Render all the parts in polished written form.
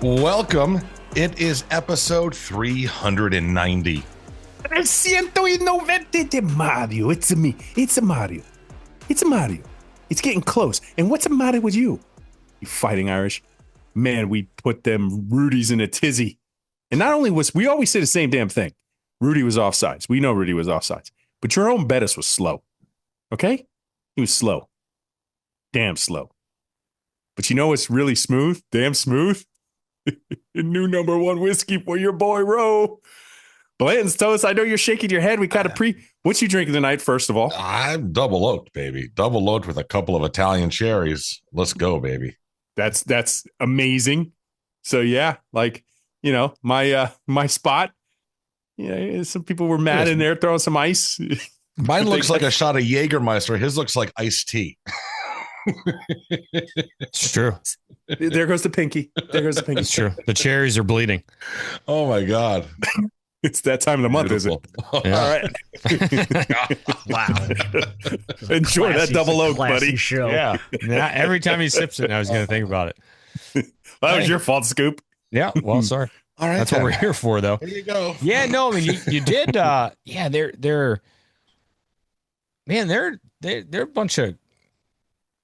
Welcome. It is episode 390. El 190 de Mario. It's me. It's a Mario. It's a Mario. It's getting close. And what's the matter with you? You fighting Irish? Man, we put them Rudies in a tizzy. And not only we always say the same damn thing. Rudy was offsides. We know Rudy was offsides. But Jerome Bettis was slow. Okay? He was slow. Damn slow. But you know what's really smooth? Damn smooth? New number one whiskey for your boy, Ro. Blanton's toast. I know you're shaking your head. We kind of What's you drinking tonight, first of all? I'm double oaked, baby. Double oaked with a couple of Italian cherries. Let's go, baby. That's amazing. So yeah, like, you know, my spot. Yeah, some people were mad in there throwing some ice. Mine looks like a shot of Jägermeister. His looks like iced tea. It's true. There goes the pinky. It's true. The cherries are bleeding. Oh my God. It's that time of the month, Beautiful. Is it? Yeah. All right. Wow. Enjoy that double oak, buddy. Show. Yeah. Every time he sips it, I was going to think about it. Well, that was your fault, Scoop. Yeah. Well, sorry. All right. That's what we're here for, though. Here you go. Yeah. No, I mean, you did. Yeah. They're a bunch of.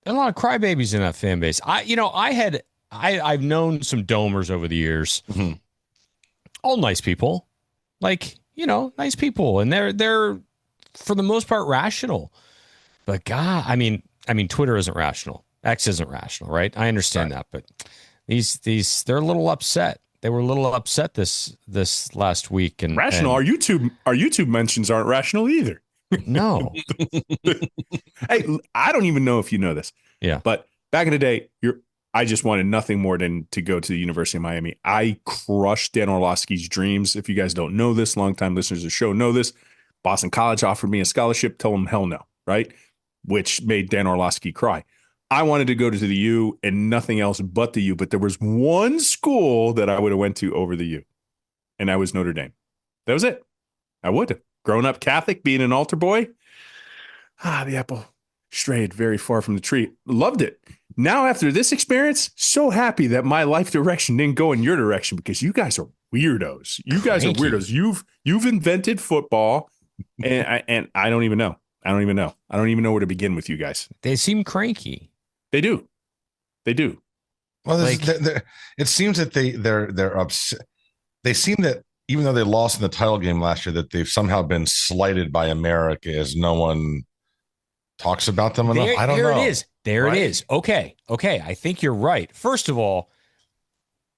A lot of crybabies in that fan base. I've known some domers over the years. Mm-hmm. All nice people. Like, you know, nice people. And they're for the most part rational. But God, I mean Twitter isn't rational. X isn't rational, right? I understand that, but they're a little upset. They were a little upset this last week. And rational. Our YouTube mentions aren't rational either. No. Hey, I don't even know if you know this. Yeah. But back in the day, I just wanted nothing more than to go to the University of Miami. I crushed Dan Orlovsky's dreams. If you guys don't know this, longtime listeners of the show know this. Boston College offered me a scholarship. Told him hell no, right? Which made Dan Orlovsky cry. I wanted to go to the U and nothing else but the U. But there was one school that I would have went to over the U, and that was Notre Dame. That was it. I would have. Grown up Catholic, being an altar boy, the apple strayed very far from the tree. Loved it. Now, after this experience, so happy that my life direction didn't go in your direction because you guys are weirdos. You guys are weirdos. You've invented football, and I don't even know. I don't even know where to begin with you guys. They seem cranky. They do. Well, it seems that they're upset. They seem that. Even though they lost in the title game last year, that they've somehow been slighted by America as no one talks about them enough. I don't know. There it is. Okay. I think you're right. First of all,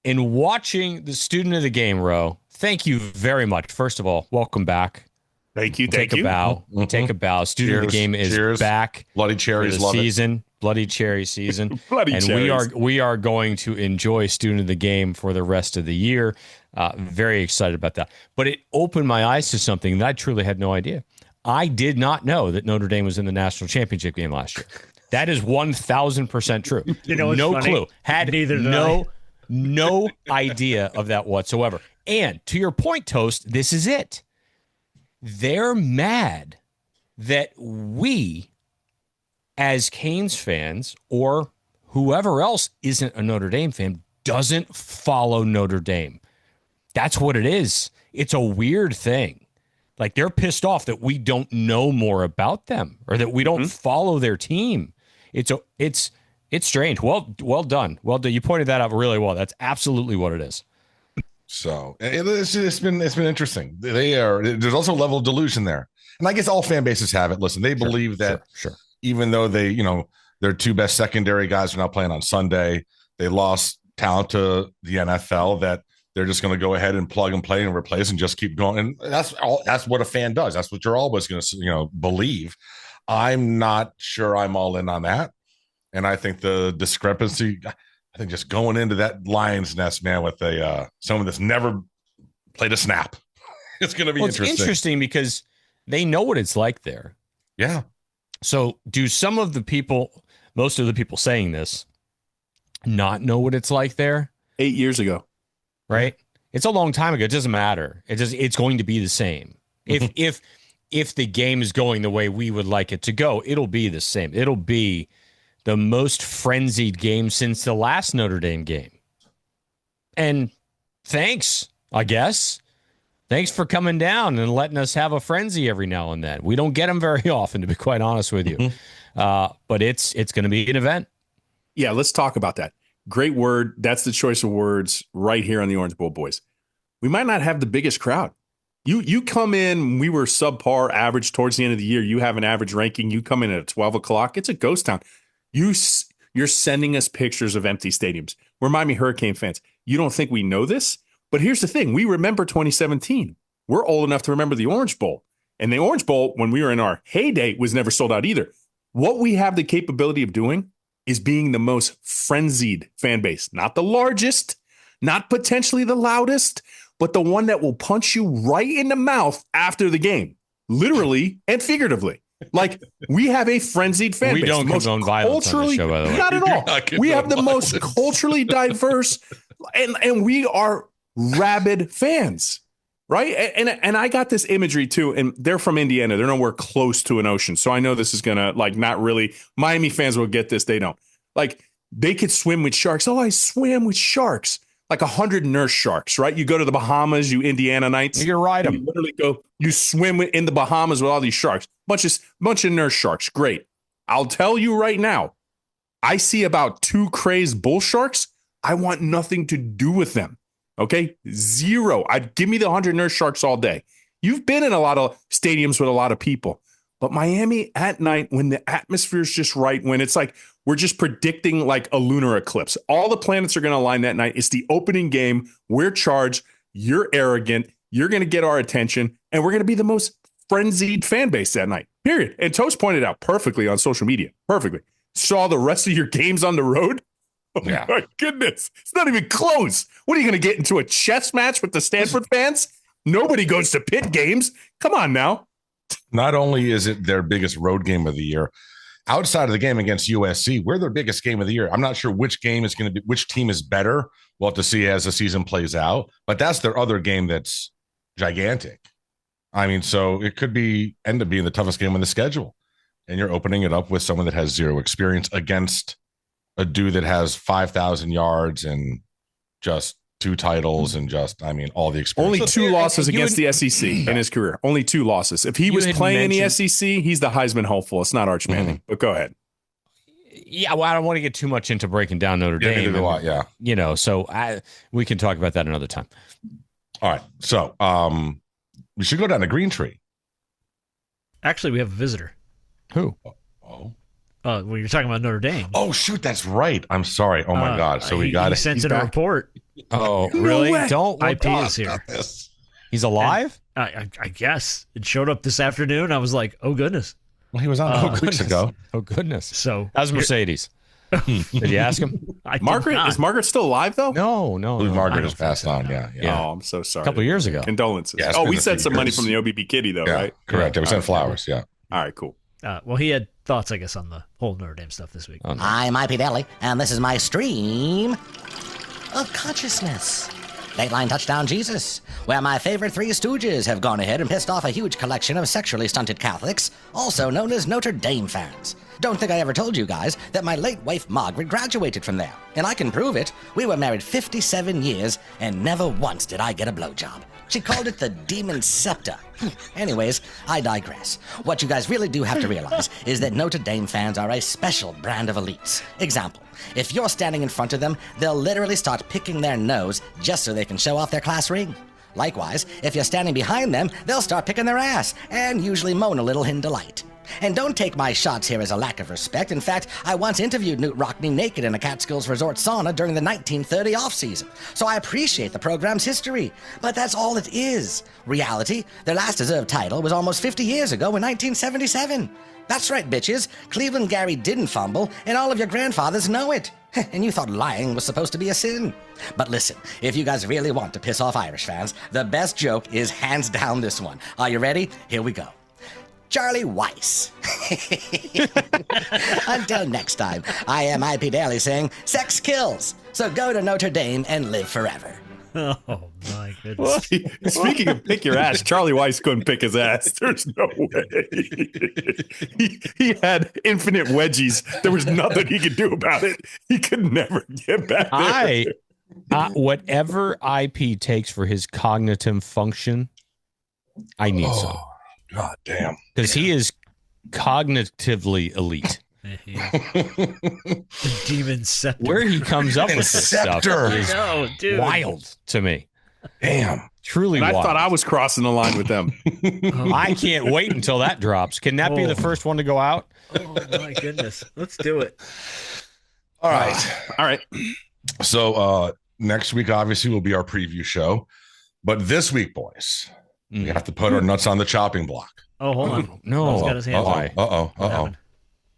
in watching the student of the game, Ro, thank you very much. First of all, welcome back. Thank you. Take a bow. Mm-hmm. Take a bow. Student of the game is back. Bloody cherries, love season. It. Bloody cherry season. Cherries. we are going to enjoy student of the game for the rest of the year. Very excited about that. But it opened my eyes to something that I truly had no idea. I did not know that Notre Dame was in the national championship game last year. That is 1,000% true. You know, no funny? Clue. Had no idea of that whatsoever. And to your point, Toast, this is it. They're mad that we, as Canes fans, or whoever else isn't a Notre Dame fan, doesn't follow Notre Dame. That's what it is. It's a weird thing. Like, they're pissed off that we don't know more about them or that we don't follow their team. It's strange. Well done. Well done. You pointed that out really well. That's absolutely what it is. So it's been interesting. There's also a level of delusion there. And I guess all fan bases have it. Listen, they believe that even though their two best secondary guys are not playing on Sunday, they lost talent to the NFL, that they're just going to go ahead and plug and play and replace and just keep going. And that's what a fan does. That's what you're always going to, believe. I'm not sure I'm all in on that. And I think the discrepancy, I think just going into that lion's nest, man, with someone that's never played a snap, it's going to be interesting. It's interesting because they know what it's like there. Yeah. So do some of the people, most of the people saying this, not know what it's like there? 8 years ago. Right? It's a long time ago. It doesn't matter. It's going to be the same. If the game is going the way we would like it to go, it'll be the same. It'll be the most frenzied game since the last Notre Dame game. And thanks, I guess. Thanks for coming down and letting us have a frenzy every now and then. We don't get them very often, to be quite honest with you. But it's going to be an event. Yeah, let's talk about that. Great word. That's the choice of words right here on the Orange Bowl, boys. We might not have the biggest crowd. You come in, we were subpar average towards the end of the year. You have an average ranking. You come in at 12 o'clock. It's a ghost town. You're sending us pictures of empty stadiums. We're Miami Hurricane fans. You don't think we know this? But here's the thing. We remember 2017. We're old enough to remember the Orange Bowl. And the Orange Bowl, when we were in our heyday, was never sold out either. What we have the capability of doing is being the most frenzied fan base. Not the largest, not potentially the loudest, but the one that will punch you right in the mouth after the game, literally and figuratively. Like, we have a frenzied fan base. We don't condone violence on the show, by the way. Not at all. We have the most culturally diverse, and we are rabid fans, right? And I got this imagery too, and they're from Indiana. They're nowhere close to an ocean, so I know this is gonna, like, not really. Miami fans will get this. They don't. Like, they could swim with sharks. Oh, I swam with sharks. Like 100 nurse sharks, right? You go to the Bahamas, you Indiana Knights. You can ride them. You literally you swim in the Bahamas with all these sharks. Bunch of nurse sharks. Great. I'll tell you right now, I see about 2 crazed bull sharks. I want nothing to do with them. Okay? Zero. Give me the 100 nurse sharks all day. You've been in a lot of stadiums with a lot of people. But Miami at night, when the atmosphere is just right, when it's like we're just predicting like a lunar eclipse, all the planets are going to align that night. It's the opening game. We're charged. You're arrogant. You're going to get our attention. And we're going to be the most frenzied fan base that night, period. And Toast pointed out perfectly on social media. Perfectly. Saw the rest of your games on the road. Oh, yeah. My goodness. It's not even close. What are you going to get into a chess match with the Stanford fans? Nobody goes to Pitt games. Come on now. Not only is it their biggest road game of the year, outside of the game against USC, we're their biggest game of the year. I'm not sure which game is going to be, which team is better. We'll have to see as the season plays out, but that's their other game that's gigantic. I mean, so it could end up being the toughest game on the schedule. And you're opening it up with someone that has zero experience against a dude that has 5,000 yards and just 2 titles and all the experience. Only 2 losses against the SEC in his career. Only 2 losses. If he was playing in the SEC, he's the Heisman hopeful. It's not Arch Manning, but go ahead. Yeah, well, I don't want to get too much into breaking down Notre Dame. So we can talk about that another time. All right. So we should go down to Green Tree. Actually, we have a visitor. Who? Well, you're talking about Notre Dame. Oh, shoot. That's right. I'm sorry. Oh, my God. So we got it. He sent in a report. Oh, really? Don't IP is here. He's alive? I guess. It showed up this afternoon. I was like, oh, goodness. Well, he was on weeks ago. Oh, goodness. So how's Mercedes? Did you ask him? Is Margaret still alive, though? No. Margaret has passed on. Yeah. Oh, I'm so sorry. A couple of years ago. Condolences. Yeah, we sent some money from the OBB kitty, though, right? Correct. We sent flowers. Yeah. All right, cool. Well, he had thoughts, I guess, on the whole Notre Dame stuff this week. Oh, no. I'm IP Daley, and this is my stream of consciousness. Dateline Touchdown Jesus, where my favorite 3 stooges have gone ahead and pissed off a huge collection of sexually stunted Catholics, also known as Notre Dame fans. Don't think I ever told you guys that my late wife Margaret graduated from there, and I can prove it. We were married 57 years, and never once did I get a blowjob. She called it the demon scepter. Anyways, I digress. What you guys really do have to realize is that Notre Dame fans are a special brand of elites. Example, if you're standing in front of them, they'll literally start picking their nose just so they can show off their class ring. Likewise, if you're standing behind them, they'll start picking their ass and usually moan a little in delight. And don't take my shots here as a lack of respect. In fact, I once interviewed Newt Rockney naked in a Catskills resort sauna during the 1930 off-season. So I appreciate the program's history. But that's all it is. Reality, their last deserved title was almost 50 years ago in 1977. That's right, bitches. Cleveland Gary didn't fumble, and all of your grandfathers know it. And you thought lying was supposed to be a sin. But listen, if you guys really want to piss off Irish fans, the best joke is hands down this one. Are you ready? Here we go. Charlie Weiss. Until next time, I am IP Daley saying, sex kills. So go to Notre Dame and live forever. Oh, my goodness. Speaking of pick your ass, Charlie Weiss couldn't pick his ass. There's no way. He had infinite wedgies. There was nothing he could do about it. He could never get back there. Whatever IP takes for his cognitive function, I need some. God damn. Because he is cognitively elite. The demon Scepter. Where he comes up with this stuff is wild to me. Damn. Truly and I wild. thought I was crossing the line with them. I can't wait until that drops. Can that be the first one to go out? Oh, my goodness. Let's do it. All right. All right. So next week, obviously, will be our preview show. But this week, boys, we have to put our nuts on the chopping block. Oh, hold on. No. He's got his hands up. Uh-oh.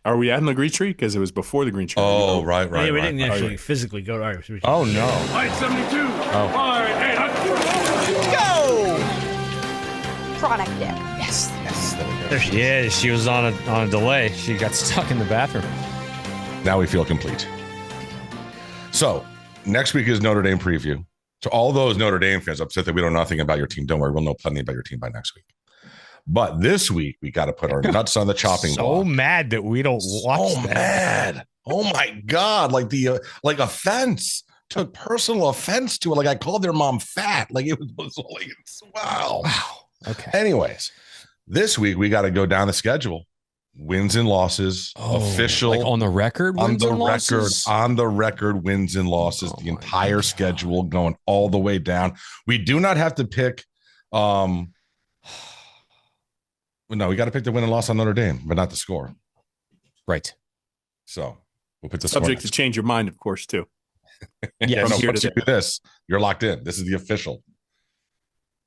Are we adding the green tree? Because it was before the green tree. Oh, right. Yeah, we didn't actually physically go to our. Oh, no. Fight 72. Oh. Fight 800. Go! Retroactive. Yes. There she is. She was on a delay. She got stuck in the bathroom. Now we feel complete. So next week is Notre Dame preview. So all those Notre Dame fans upset that we know nothing about your team. Don't worry, we'll know plenty about your team by next week. But this week we got to put our nuts on the chopping block. So mad that we don't watch So that. mad. Oh my God. Like the offense. Took personal offense to it. Like I called their mom fat. Like it was like, wow. Okay. Anyways, this week we got to go down the schedule. Wins and losses, official, like on the record, on wins the and record, losses? on the record, wins and losses. Oh the my entire God. schedule going all the way down. We do not have to pick. No, we got to pick the win and loss on Notre Dame, but not the score. Right. So we'll pick the Subject score. to change your mind, of course, too. Yes. No, Here once to you do this, you're locked in. This is the official.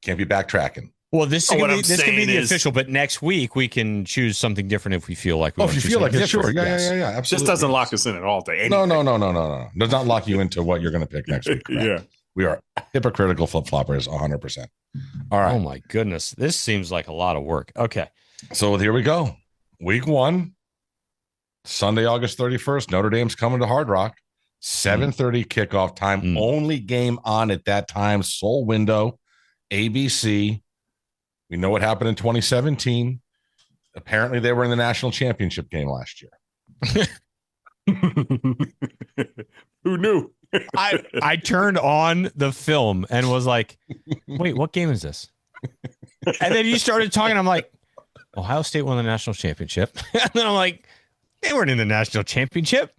Can't be backtracking. Well, this What could I'm be saying the is- official, but next week we can choose something different if we feel like we Oh, want if to you feel like choose it, something sure. different. Yeah, Yes. absolutely. This doesn't lock us in at all to anything. No. Does not lock you into what you're going to pick next week. Correct. Yeah. We are hypocritical flip-floppers 100%. All right. Oh my goodness. This seems like a lot of work. Okay. So here we go. Week 1, Sunday, August 31st. Notre Dame's coming to Hard Rock. 7:30 kickoff time. Only game on at that time. Sole window. ABC. We know what happened in 2017. Apparently, they were in the national championship game last year. Who knew? I turned on the film and was like, wait, what game is this? And then you started talking. I'm like, Ohio State won the national championship. And then I'm like, they weren't in the national championship.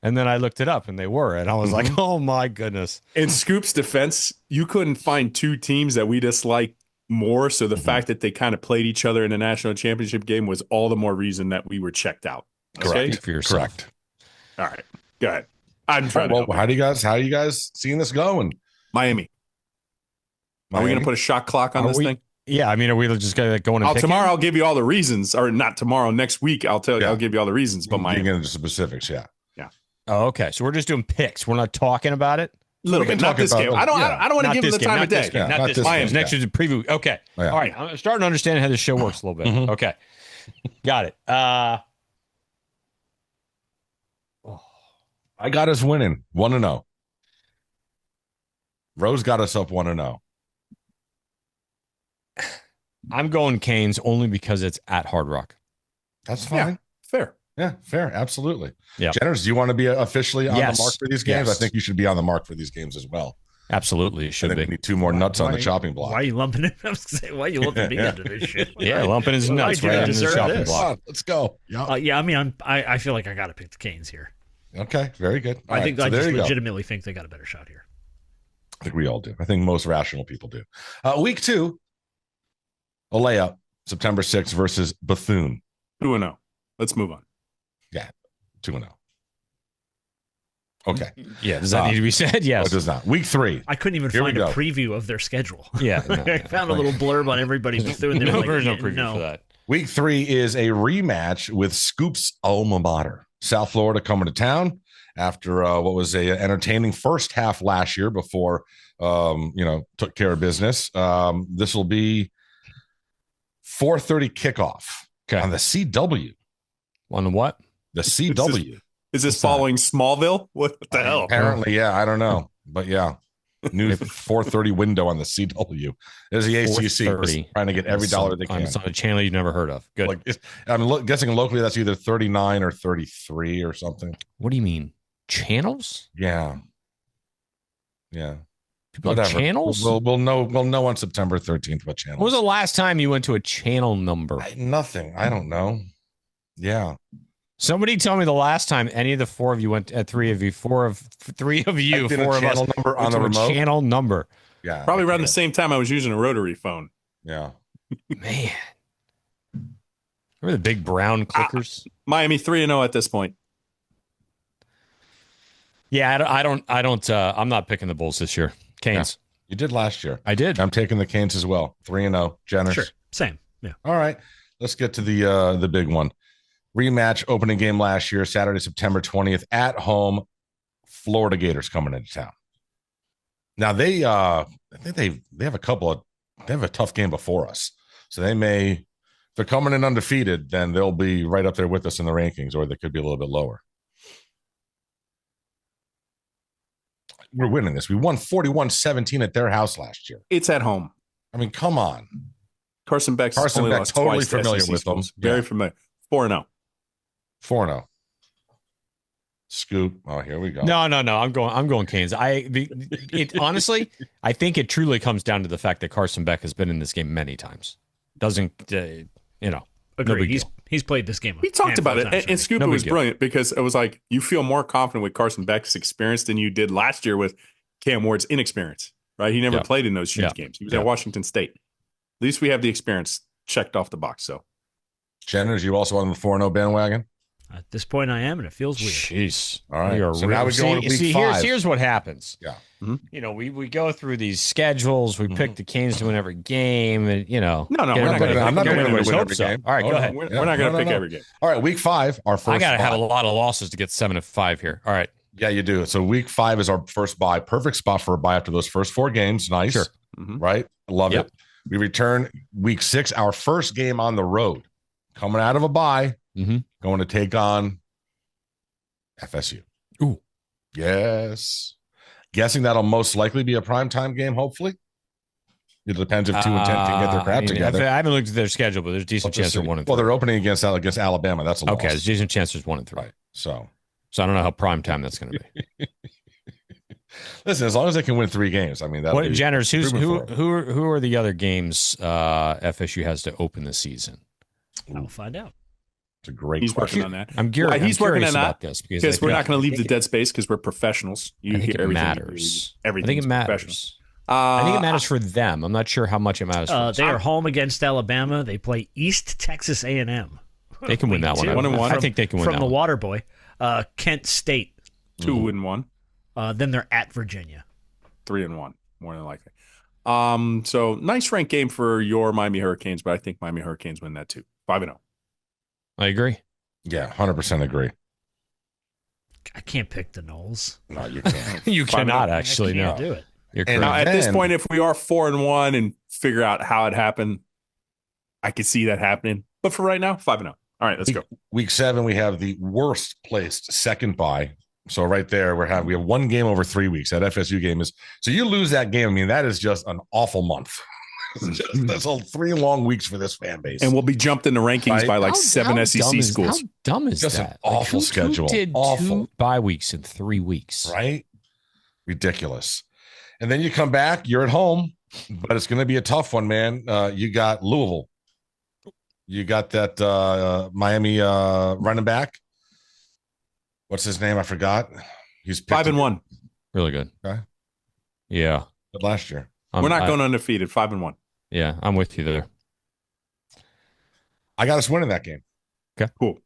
And then I looked it up and they were. And I was like, oh my goodness. In Scoop's defense, you couldn't find two teams that we dislike more. So the fact that they kind of played each other in the national championship game was all the more reason that we were checked out. Okay? Speak for yourself. Correct. All right. Go ahead. I'm trying Well, to. how are you guys seeing this going? Miami. Are we going to put a shot clock on Are this we- thing? Yeah, I mean, are we just going to go in and pick Tomorrow it? I'll give you all the reasons, or not tomorrow, next week I'll tell you. Yeah. I'll give you all the reasons. But Getting Miami, into specifics, yeah. Oh, okay. So we're just doing picks. We're not talking about it. a little We can bit. Not talk this about- game. I don't. yeah. I don't want to Not give them this the game, time not of day. this game, Yeah, not not this this game. game. Next is a preview. Okay. Yeah. All right. I'm starting to understand how this show works a little bit. Mhm. Okay. Got it. I got us winning 1-0. Rose got us up 1-0. I'm going Canes only because it's at Hard Rock. That's Yeah. fine. Fair. Yeah, fair. Absolutely. Yeah. Jenners, do you want to be officially on Yes. the mark for these games? Yes. I think you should be on the mark for these games as well. Absolutely. It I should think we be. need 2 more nuts on the Why- chopping block. Why are you lumping it? I was gonna say, why are you lumping me into this shit? Yeah, lumping his Why nuts do you right in the deserve shopping this? block. Come on, let's go. Yeah. Yeah, I mean, I feel like I got to pick the Canes here. Okay. Very good. All I think right, so I there just you go. legitimately think they got a better shot here. I think we all do. I think most rational people do. Week 2, a layup, September 6th versus Bethune. 2-0. Let's move on. 2-0. Okay. Yeah. Does that need to be said? Yes. No, it does not. Week 3. I couldn't even Here we find a go. preview of their schedule. Yeah. No, I found a little blurb on everybody's Bethune. They were no, like, there's no yeah, preview for that. Week 3 is a rematch with Scoop's alma mater. South Florida coming to town after what was a entertaining first half last year before took care of business. This will be 4:30 kickoff on the CW. On the what? The CW. Is this following Smallville? What the hell? Apparently, yeah. I don't know, but yeah. New 4:30 window on the CW. There's the ACC 4:30. trying to get every dollar they can. It's on a channel you've never heard of. Good. Like I'm guessing locally that's either 39 or 33 or something. What do you mean? Channels? Yeah. Yeah. People have channels? We'll know on September 13th what channel. When was the last time you went to a channel number? Nothing. I don't know. Yeah. Somebody tell me the last time any of the four of you went, three of you, four of us number on the a remote. Channel number. Yeah. Probably around the same time I was using a rotary phone. Yeah. Man. Remember the big brown clickers? Miami 3-0 at this point. Yeah, I'm not picking the Bulls this year. Canes. Yeah. You did last year. I did. I'm taking the Canes as well. 3-0. Jenners. Sure. Same. Yeah. All right. Let's get to the big one. Rematch opening game last year, Saturday, September 20th at home. Florida Gators coming into town. Now I think they have a tough game before us. So if they're coming in undefeated, then they'll be right up there with us in the rankings, or they could be a little bit lower. We're winning this. We won 41-17 at their house last year. It's at home. I mean, come on. Carson Beck totally familiar with them. Very familiar. 4-0. 4-0. Scoop. Oh, here we go. No. I'm going Canes. Honestly, I think it truly comes down to the fact that Carson Beck has been in this game many times. Doesn't Agreed. He's played this game. We talked about it, and Scoop was brilliant because it was like you feel more confident with Carson Beck's experience than you did last year with Cam Ward's inexperience. Right? He never played in those huge games. He was at Washington State. At least we have the experience checked off the box. So, Jenners, you also on the 4-0 bandwagon? At this point, I am, and it feels weird. Jeez. All right. So now we go into week 5. Here's what happens. Yeah. Mm-hmm. We go through these schedules. We pick the Canes to win every game, and No, we're not going to. I'm not going to win every game. All right, go ahead. We're not going to pick every game. All right, week 5, our first. I got to have a lot of losses to get 7-5 here. All right. Yeah, you do. So week 5 is our first bye. Perfect spot for a bye after those first 4 games. Nice. Sure. Right? Love it. We return week 6, our first game on the road. Coming out of a bye, going to take on FSU. Ooh. Yes. Guessing that'll most likely be a primetime game, hopefully. It depends if 2 and 10 can get their crap together. I haven't looked at their schedule, but there's a decent chance they're 1-3. Well, they're opening against Alabama. That's a loss. Okay, there's a decent chance there's 1-3. Right. So I don't know how primetime that's going to be. Listen, as long as they can win 3 games, I mean, that. Jenners, who are the other games FSU has to open the season? I'll find out. It's a great He's question. working on that. I'm curious. He's working on that because we're not going to leave the dead space because we're professionals. I think it matters. I think it matters. I think it matters for them. I'm not sure how much it matters. They are home against Alabama. They play East Texas A&M. They can win that one. 1-1. I think they can win from the Water Boy. Kent State 2-1. Then they're at Virginia 3-1, more than likely. So nice ranked game for your Miami Hurricanes, but I think Miami Hurricanes win that too. 5-0. I agree. Yeah, 100% agree. I can't pick the Noles. No, you can't. You cannot actually. I can't do it. You're and now, at this point, if we are 4-1 and figure out how it happened, I could see that happening. But for right now, 5-0. All right, let's go. Week 7, we have the worst placed second bye. So right there, we have 1 game over 3 weeks. That FSU game is so you lose that game. I mean, that is just an awful month. That's all 3 long weeks for this fan base, and we'll be jumped in the rankings by like 7 SEC schools. How dumb is just that? An awful schedule. Who did awful 2 bye weeks in 3 weeks? Right? Ridiculous. And then you come back. You're at home, but it's going to be a tough one, man. You got Louisville. You got that Miami running back. What's his name? I forgot. He's 5-1. Really good. Okay. Yeah. But last year. We're not going undefeated. 5-1. Yeah, I'm with you there. I got us winning that game. Okay. Cool.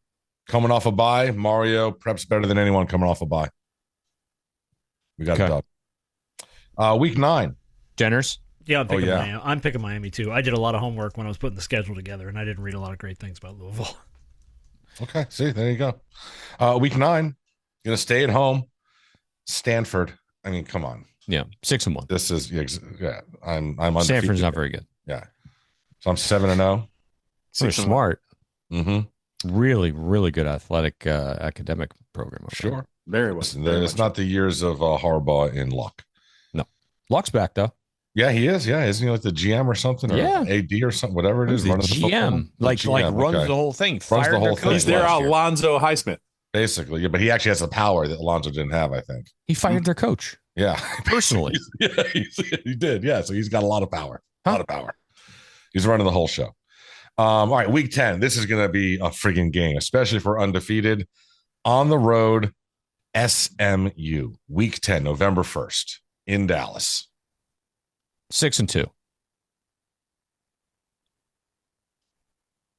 Coming off a bye, Mario preps better than anyone coming off a bye. We got it done. Week 9. Jenners? Yeah, I'm picking Miami too. I did a lot of homework when I was putting the schedule together, and I didn't read a lot of great things about Louisville. Okay, see, there you go. Week 9, gonna stay at home. Stanford. I mean, come on. Yeah, 6-1. This is I'm undefeated. Stanford's not very good. Yeah, so I'm 7-0. They're smart. Mm-hmm. Really, really good athletic academic program. Sure, very well. Listen, it's not the years of Harbaugh in Luck. No, Luck's back though. Yeah, he is. Yeah, isn't he like the GM or something? Or AD or something, whatever it is. The GM, like runs the whole thing. Runs the whole thing. He's their Alonzo Highsmith. Basically, yeah, but he actually has the power that Alonzo didn't have, I think. He fired their coach. Yeah. Personally. He did. Yeah. So he's got a lot of power. A lot of power. He's running the whole show. All right. Week 10. This is going to be a friggin' game, especially for undefeated. On the road, SMU. Week 10, November 1st in Dallas. 6-2.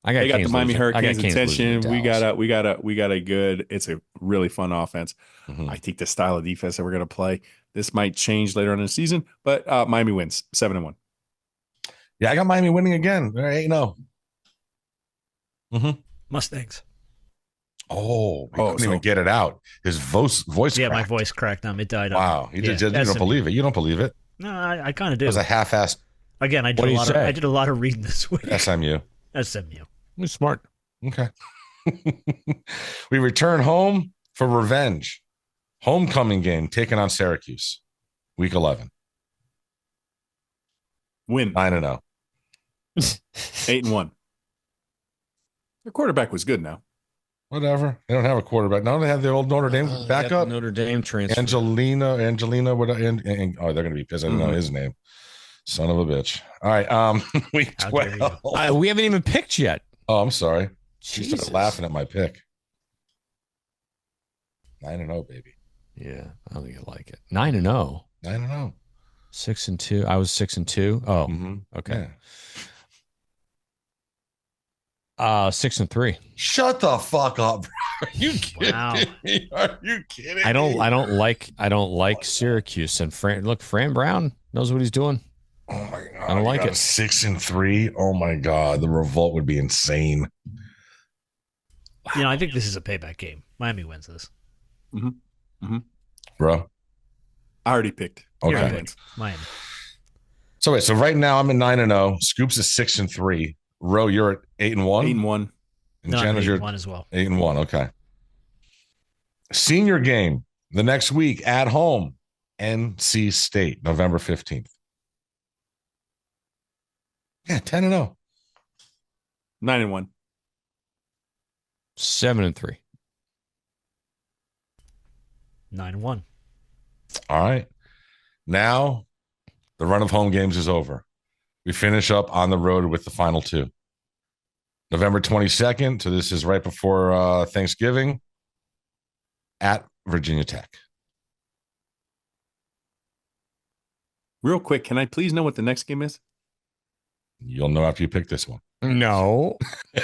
They got the Miami Hurricanes attention. We got a good. It's a really fun offense. Mm-hmm. I think the style of defense that we're going to play. This might change later on in the season, but Miami wins 7-1. Yeah, I got Miami winning again. They're 8-0. Mustangs. Oh, he couldn't even get it out. His voice Yeah, cracked. my voice cracked on. It died. Wow. You don't believe it. You don't believe it. No, I kind of do. It was a half-assed. Again, I did a lot of reading this week. SMU. SMU. You're smart. Okay. We return home for revenge. Homecoming game taking on Syracuse. Week 11. Win. 9-0. 8-1. Their quarterback was good now. Whatever. They don't have a quarterback. Now they have the old Notre Dame backup. Notre Dame transfer. Angelina. They're going to be pissed. I don't know his name. Son of a bitch. All right. Week 12. We haven't even picked yet. Oh, I'm sorry. Jesus. She started laughing at my pick. 9-0, baby. Yeah, I don't think I like it. 9-0. 9-0. 6-2. I was 6-2. Oh, okay. Yeah. 6-3. Shut the fuck up, bro. Are you kidding me? Are you kidding me? I don't like Syracuse and Fran Brown knows what he's doing. Oh my god. I don't like it. 6-3. Oh my god. The revolt would be insane. I think this is a payback game. Miami wins this. Bro. I already picked. Okay. Miami. So wait, so right now I'm at 9-0. Scoops is 6-3. Ro, you're at 8-1. 8-1. And No, Jen is 8-1 as well. 8-1. Okay. Senior game the next week at home, NC State, November 15th. Yeah, 10-0. 9-1. 7-3. 9-1. All right. Now the run of home games is over. We finish up on the road with the final two. November 22nd. So this is right before Thanksgiving at Virginia Tech. Real quick, can I please know what the next game is? You'll know after you pick this one. No.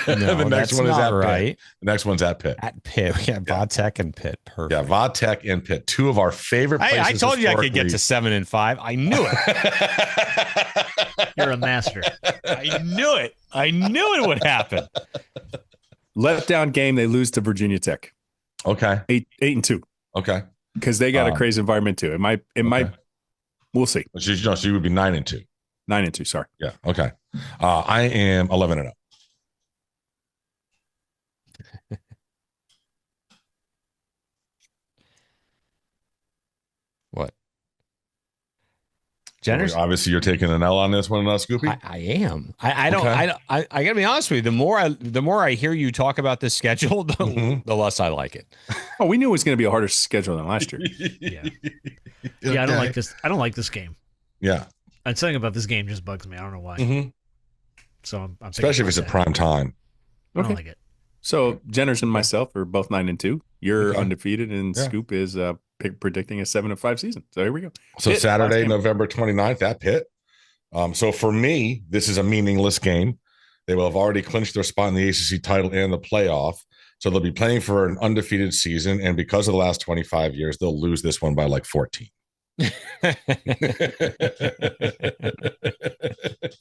The next one is at right. Pitt. The next one's at Pitt. At Pitt. We got Va Tech and Pitt. Perfect. Yeah, Va Tech and Pitt. Two of our favorite places. I told you I could get to 7-5. I knew it. You're a master. I knew it. I knew it would happen. Letdown game, they lose to Virginia Tech. Okay. 8-2. Okay. Because they got a crazy environment too. It might we'll see. So you would be 9-2. 9-2, sorry. Yeah. Okay. I am 11-0. What? Jenner's? Obviously, you're taking an L on this one, Scoopy. I am. I gotta be honest with you. The more I hear you talk about this schedule, the less I like it. Oh, we knew it was going to be a harder schedule than last year. Yeah. Yeah, I don't like this. I don't like this game. Yeah. And something about this game just bugs me. I don't know why. So I'm especially if it's at prime time. I don't like it. So Jenners and myself are both 9-2. You're undefeated, and Scoop is predicting a 7-5 season. So here we go. So Pitt, Saturday, November 29th at Pitt. So for me, this is a meaningless game. They will have already clinched their spot in the ACC title and the playoff. So they'll be playing for an undefeated season. And because of the last 25 years, they'll lose this one by like 14.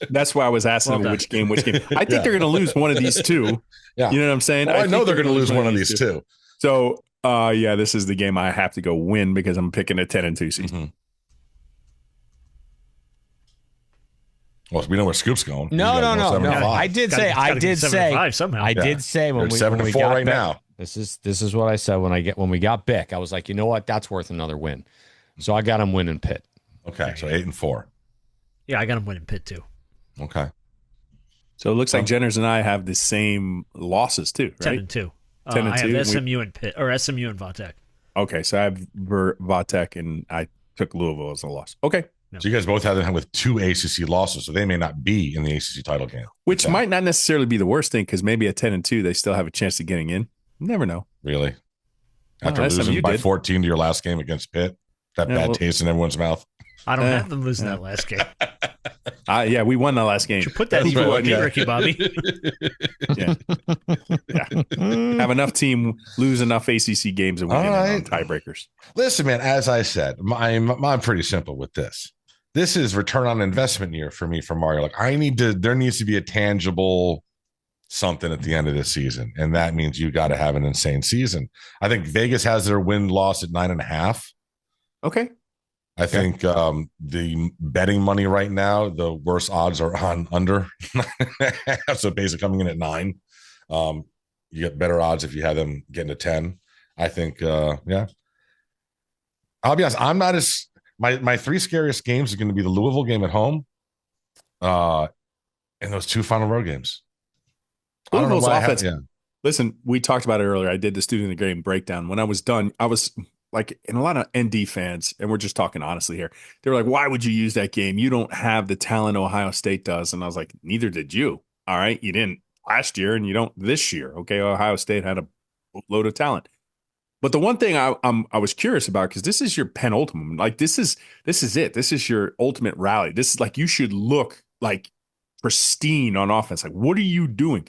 That's why I was asking which game. I think they're going to lose one of these two. Yeah. You know what I'm saying? I know they're going to lose one of these two. So, this is the game I have to go win because I'm picking a 10-2 season. Well, we know where Scoop's going. No. I did say somehow. I did say when we 7-4 got right Bick, now. This is what I said when we got Bick. I was like, you know what? That's worth another win. So I got him winning Pitt. Okay, so 8-4. Yeah, I got him winning Pitt too. Okay. So it looks like Jenners and I have the same losses too, right? 10-2. 10-2. I have SMU and Pitt, or SMU and Va Tech. Okay, so I have Va Tech, and took Louisville as a loss. Okay. So you guys both have them with 2 ACC losses, so they may not be in the ACC title game. Which might not necessarily be the worst thing, because maybe at 10-2, they still have a chance of getting in. You never know. Really? After losing by 14 to your last game against Pitt, that bad taste in everyone's mouth. I don't have them losing that last game. Yeah, we won that last game. Should put that evil on you, Ricky Bobby. Yeah. Have enough team lose enough ACC games and we get on tiebreakers. Listen, man, as I said, I'm pretty simple with this. This is return on investment year for me for Mario. Like there needs to be a tangible something at the end of this season. And that means you got to have an insane season. I think Vegas has their win-loss at 9.5. Okay. I think the betting money right now, the worst odds are on under. So basically coming in at 9. You get better odds if you have them getting to 10. I think, I'll be honest, I'm not as my 3 scariest games are going to be the Louisville game at home and those 2 final road games. Louisville's offense. Listen, we talked about it earlier. I did the student of the game breakdown. When I was done, I was like, and a lot of ND fans, and we're just talking honestly here, they were like, why would you use that game? You don't have the talent Ohio State does. And I was like, neither did you. All right. You didn't last year and you don't this year. Okay. Ohio State had a load of talent. But the one thing I was curious about, because this is your penultimate, like this is it. This is your ultimate rally. This is like, you should look like pristine on offense. Like, what are you doing?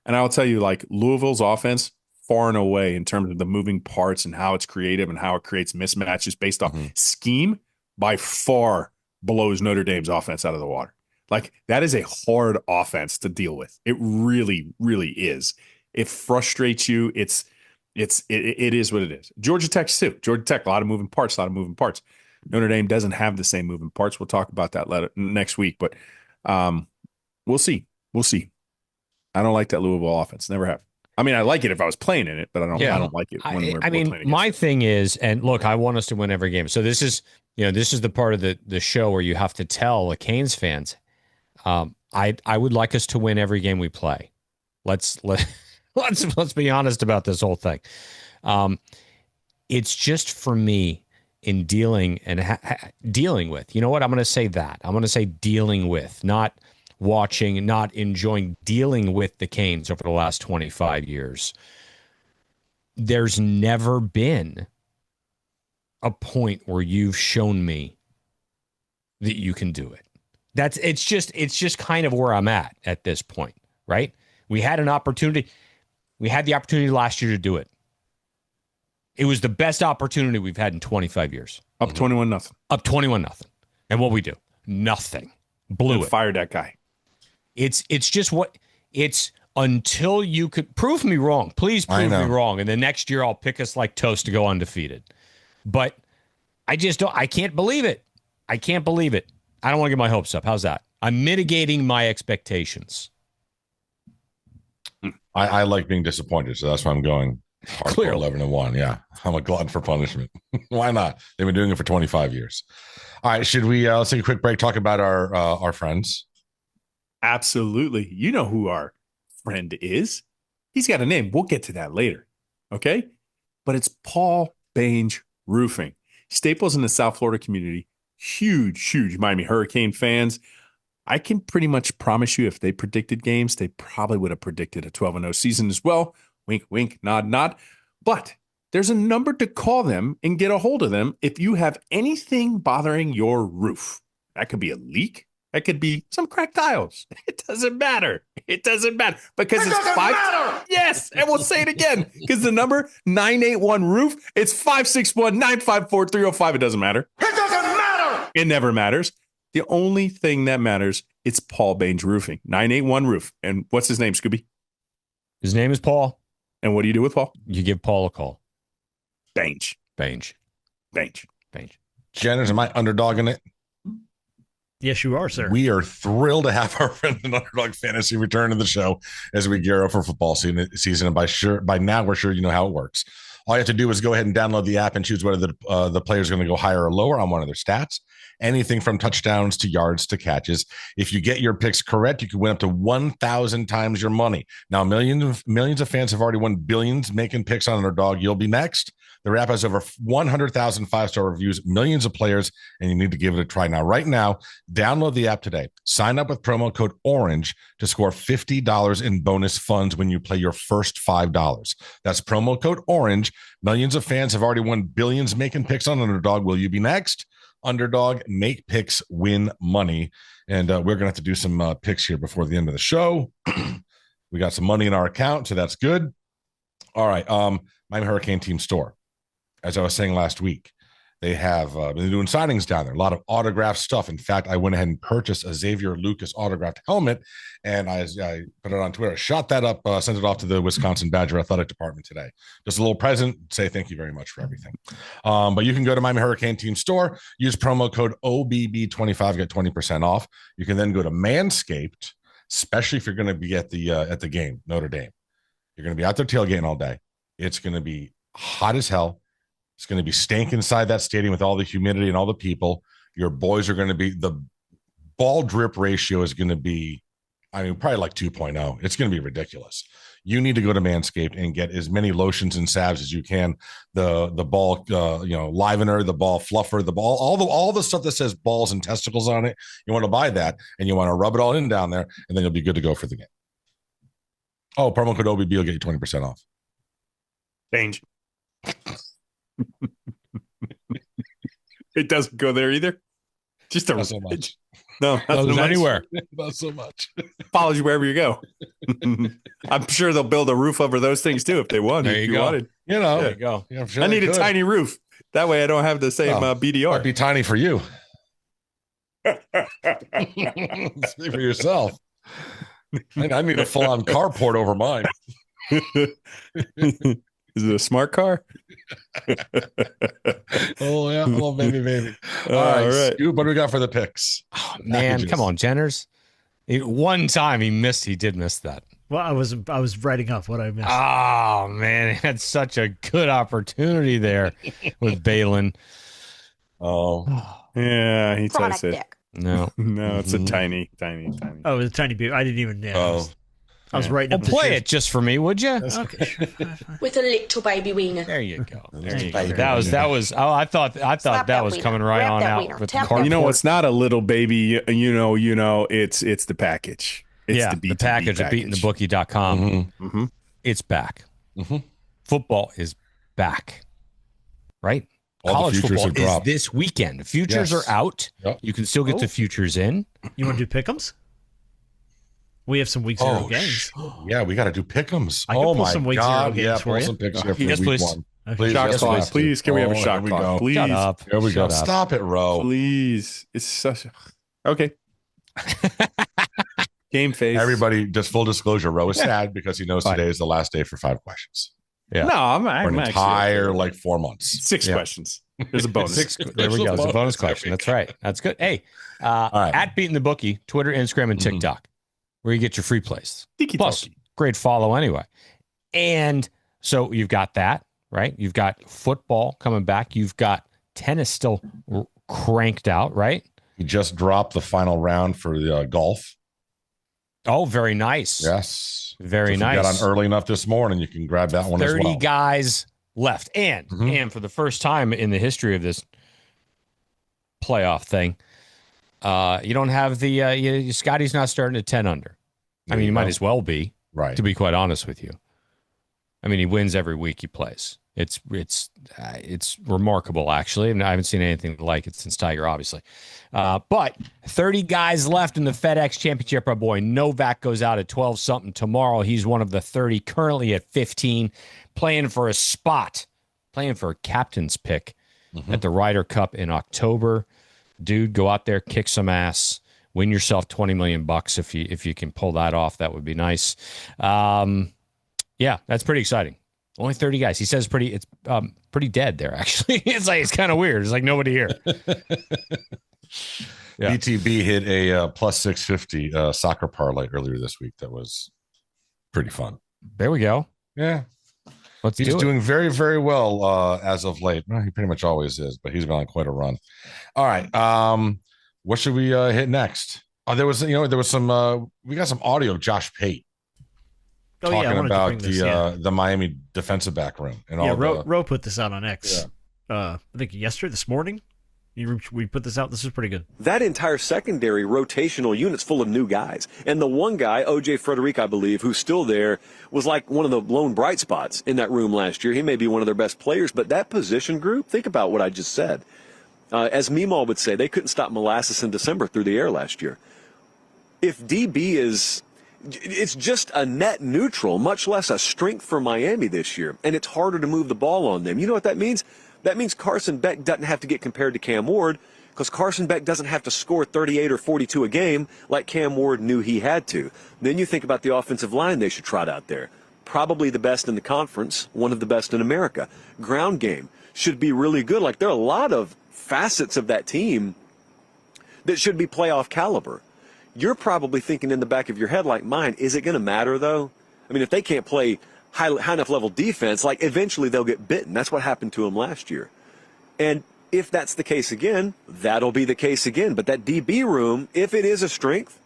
And I'll tell you, like, Louisville's offense, far and away in terms of the moving parts and how it's creative and how it creates mismatches based off scheme, by far blows Notre Dame's offense out of the water. Like, that is a hard offense to deal with. It really, really is. It frustrates you. It is what it is. Georgia Tech too. Georgia Tech, a lot of moving parts. Notre Dame doesn't have the same moving parts. We'll talk about that next week, but we'll see. I don't like that Louisville offense. Never have. I mean, I like it if I was playing in it, but I don't like it when we're playing against my it. thing is, and look, I want us to win every game. So this is the part of the show where you have to tell the Canes fans, I would like us to win every game we play. Let's be honest about this whole thing. It's just for me in dealing with. You know what? I'm going to say that. I'm going to say dealing with, not watching, not enjoying, dealing with the Canes over the last 25 years. There's never been a point where you've shown me that you can do it. It's just kind of where I'm at this point, right? We had an opportunity. We had the opportunity last year to do it. It was the best opportunity we've had in 25 years. Up 21-0. Up 21-0. And what we do? Nothing. Blew it. Fired that guy. It's just it's until you could prove me wrong. Please prove me wrong. And the next year I'll pick us like toast to go undefeated. But I can't believe it. I can't believe it. I don't want to get my hopes up. How's that? I'm mitigating my expectations. I like being disappointed, so that's why I'm going hardcore 11-1. Yeah, I'm a glutton for punishment. Why not? They've been doing it for 25 years. All right, should we let's take a quick break, talk about our friends? Absolutely. You know who our friend is. He's got a name. We'll get to that later. Okay? But it's Paul Bange Roofing. Staples in the South Florida community. Huge Miami Hurricane fans. I can pretty much promise you if they predicted games, they probably would have predicted a 12-0 season as well. Wink, wink, nod, nod. But there's a number to call them and get a hold of them if you have anything bothering your roof. That could be a leak. That could be some cracked tiles. It doesn't matter. Because it's 5. Yes, and we'll say it again. Because the number 981 roof, it's 561-954-305. It doesn't matter. It doesn't matter. It never matters. The only thing that matters, it's Paul Bange Roofing. 981 roof. And what's his name, Scooby? His name is Paul. And what do you do with Paul? You give Paul a call. Bange. Jenners, am I underdogging it? Yes, you are, sir. We are thrilled to have our friend in Underdog Fantasy return to the show as we gear up for football season. And by now, we're sure you know how it works. All you have to do is go ahead and download the app and choose whether the player is going to go higher or lower on one of their stats. Anything from touchdowns to yards to catches. If you get your picks correct, you can win up to 1,000 times your money. Now, millions of fans have already won billions making picks on Underdog. You'll be next. The app has over 100,000 5-star reviews, millions of players, and you need to give it a try now. Right now, download the app today. Sign up with promo code ORANGE to score $50 in bonus funds when you play your first $5. That's promo code ORANGE. Millions of fans have already won billions making picks on Underdog. Will you be next? Underdog, make picks, win money. And we're going to have to do some picks here before the end of the show. We got some money in our account, so that's good. All right. Miami Hurricane Team Store. As I was saying last week, they have been doing signings down there, a lot of autographed stuff. In fact, I went ahead and purchased a Xavier Lucas autographed helmet, and I put it on Twitter, shot that up, sent it off to the Wisconsin Badger Athletic Department today. Just a little present, say thank you very much for everything. But you can go to Miami Hurricane Team Store, use promo code OBB25, get 20% off. You can then go to Manscaped, especially if you're going to be at the game, Notre Dame. You're going to be out there tailgating all day. It's going to be hot as hell. It's going to be stank inside that stadium with all the humidity and all the people. Your boys are going to be, the ball drip ratio is going to be, probably like 2.0. It's going to be ridiculous. You need to go to Manscaped and get as many lotions and salves as you can. The ball, livener, the ball fluffer, the ball, all the stuff that says balls and testicles on it. You want to buy that and you want to rub it all in down there, and then you'll be good to go for the game. Oh, promo code OBB will get you 20% off. Change. It doesn't go there either. Just not so much. No, not so anywhere. Not so much. Follows you wherever you go. I'm sure they'll build a roof over those things too if they want. There you go. Wanted. There you go. Yeah, sure I need a tiny roof. That way I don't have the same BDR. Might be tiny for you. Speak for yourself. I need a full-on carport over mine. Is it a smart car? Oh, yeah. Well, maybe. All right. Scoop, what do we got for the picks? Oh, man, come on, Jenners. One time he did miss that. Well, I was writing up what I missed. Oh, man. He had such a good opportunity there with Balin. Oh. Yeah, he Product says it. dick. No, it's a tiny. Oh, it's a tiny bit. I didn't even know. I was writing up the play shift. it just for me, would you? Okay, sure. Fine. With a little baby wiener. There you go. Baby. That was. Oh, I thought Slap that that was wiener. coming right Grab on that out wiener. with the Tap carport. that You know, it's not a little baby. It's the package. It's the package at beatingthebookie.com. It's back. Football is back. Right? All College the futures football have is dropped. this weekend. Futures Yes. are out. Yep. You can still get the futures in. You want to do pick'ems? We have some week zero games. Yeah, we got to do pick'ems. I can Oh pull my some week zero God! games Yeah, for pull you. some picks here for Yes, week please. one. Okay. Please, Shot yes, clock, please. please. Can we have a Oh, shot here we clock, go. please? Shut up. There we go. Shut up. Stop it, Ro. Please. It's such a okay. Game face. Everybody, just full disclosure, Ro is sad because he knows today is the last day for 5 questions. Yeah. No, I'm For an actually entire okay. 4 months. 6 Yeah. questions. There's a bonus. There we go. It's a bonus question. That's right. That's good. Hey, right. at Beating the Bookie, Twitter, Instagram, and TikTok, where you get your free plays. Tiki Plus, talkie. great follow anyway. And so you've got that, right? You've got football coming back. You've got tennis still cranked out, right? He just dropped the final round for the golf. Oh, very nice. Yes. Very So if nice. you got on early enough this morning, you can grab that one as 30 well. guys left. And for the first time in the history of this playoff thing, you don't have the Scotty's not starting at 10 under. I mean, you might as well be, Right. to be quite honest with you. I mean, he wins every week he plays. It's remarkable, actually, and I haven't seen anything like it since Tiger, obviously. But 30 guys left in the FedEx Championship. Our boy Novak goes out at 12-something tomorrow. He's one of the 30, currently at 15, playing for a spot, playing for a captain's pick at the Ryder Cup in October. Dude, go out there, kick some ass, win yourself $20 million if you can pull that off. That would be nice. Yeah, that's pretty exciting. Only 30 guys. He says it's pretty dead there, actually. It's kind of weird. It's like nobody here. Yeah. BTB hit a plus 650 soccer parlay earlier this week. That was pretty fun. There we go. Yeah. He's He's doing very, very well as of late. Well, he pretty much always is, but he's been on quite a run. All right. What should we hit next? There was some, we got some audio of Josh Pate. talking about the Miami defensive back room and all. Ro put this out on X. I think this morning. We put this out. This is pretty good. That entire secondary rotational unit's full of new guys. And the one guy, O.J. Frederick, I believe, who's still there, was like one of the lone bright spots in that room last year. He may be one of their best players, but that position group, think about what I just said. As Meemaw would say, they couldn't stop molasses in December through the air last year. If DB it's just a net neutral, much less a strength for Miami this year, and it's harder to move the ball on them. You know what that means? That means Carson Beck doesn't have to get compared to Cam Ward, because Carson Beck doesn't have to score 38 or 42 a game like Cam Ward knew he had to. Then you think about the offensive line they should trot out there. Probably the best in the conference, one of the best in America. Ground game should be really good. Like, there are a lot of facets of that team that should be playoff caliber. You're probably thinking in the back of your head, like mine, is it going to matter, though? I mean, if they can't play high enough level defense, like, eventually they'll get bitten. That's what happened to them last year. And if that's the case again, that'll be the case again. But that DB room, if it is a strength,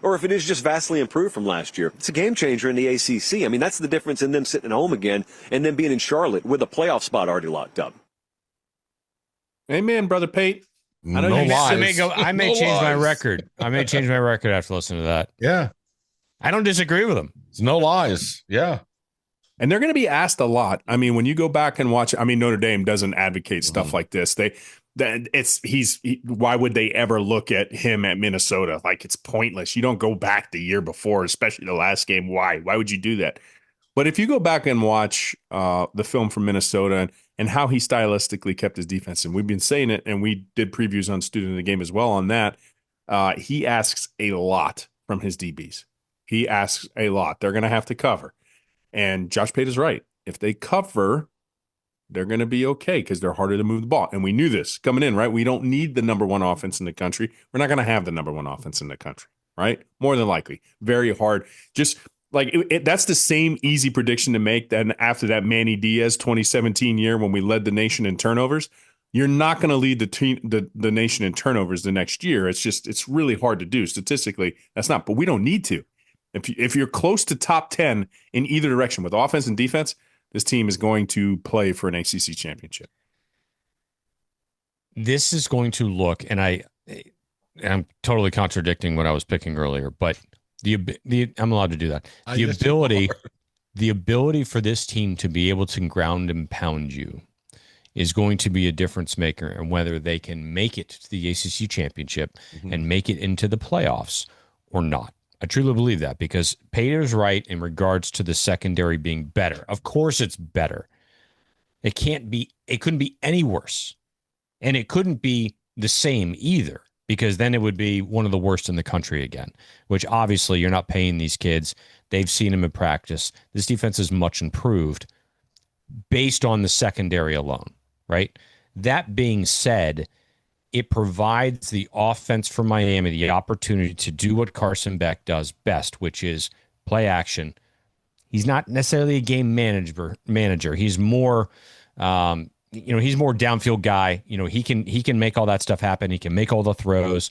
or if it is just vastly improved from last year, it's a game changer in the ACC. I mean, that's the difference in them sitting at home again and then being in Charlotte with a playoff spot already locked up. Amen, Brother Pate. I may change my record. I may change my record after listening to that. Yeah. I don't disagree with him. It's no lies. Yeah. And they're going to be asked a lot. I mean, when you go back and watch, I mean, Notre Dame doesn't advocate stuff like this. Why would they ever look at him at Minnesota? Like, it's pointless. You don't go back the year before, especially the last game. Why would you do that? But if you go back and watch the film from Minnesota and how he stylistically kept his defense, and we've been saying it, and we did previews on Student of the Game as well on that, he asks a lot from his DBs. He asks a lot. They're going to have to cover. And Josh Pate is right. If they cover, they're going to be okay because they're harder to move the ball. And we knew this coming in, right? We don't need the number one offense in the country. We're not going to have the number one offense in the country, right? More than likely. Very hard. Just like that's the same easy prediction to make than after that Manny Diaz 2017 year when we led the nation in turnovers. You're not going to lead the nation in turnovers the next year. It's really hard to do. Statistically, that's not. But we don't need to. If you're close to top 10 in either direction with offense and defense, this team is going to play for an ACC championship. This is going to look, and I'm totally contradicting what I was picking earlier, but I'm allowed to do that. The ability for this team to be able to ground and pound you is going to be a difference maker, and whether they can make it to the ACC championship and make it into the playoffs or not. I truly believe that, because Pater's right in regards to the secondary being better. Of course it's better. It couldn't be any worse. And it couldn't be the same either, because then it would be one of the worst in the country again, which obviously you're not paying these kids. They've seen him in practice. This defense is much improved based on the secondary alone, right? That being said, it provides the offense for Miami the opportunity to do what Carson Beck does best, which is play action. He's not necessarily a game manager. He's more, he's more downfield guy. He can make all that stuff happen. He can make all the throws.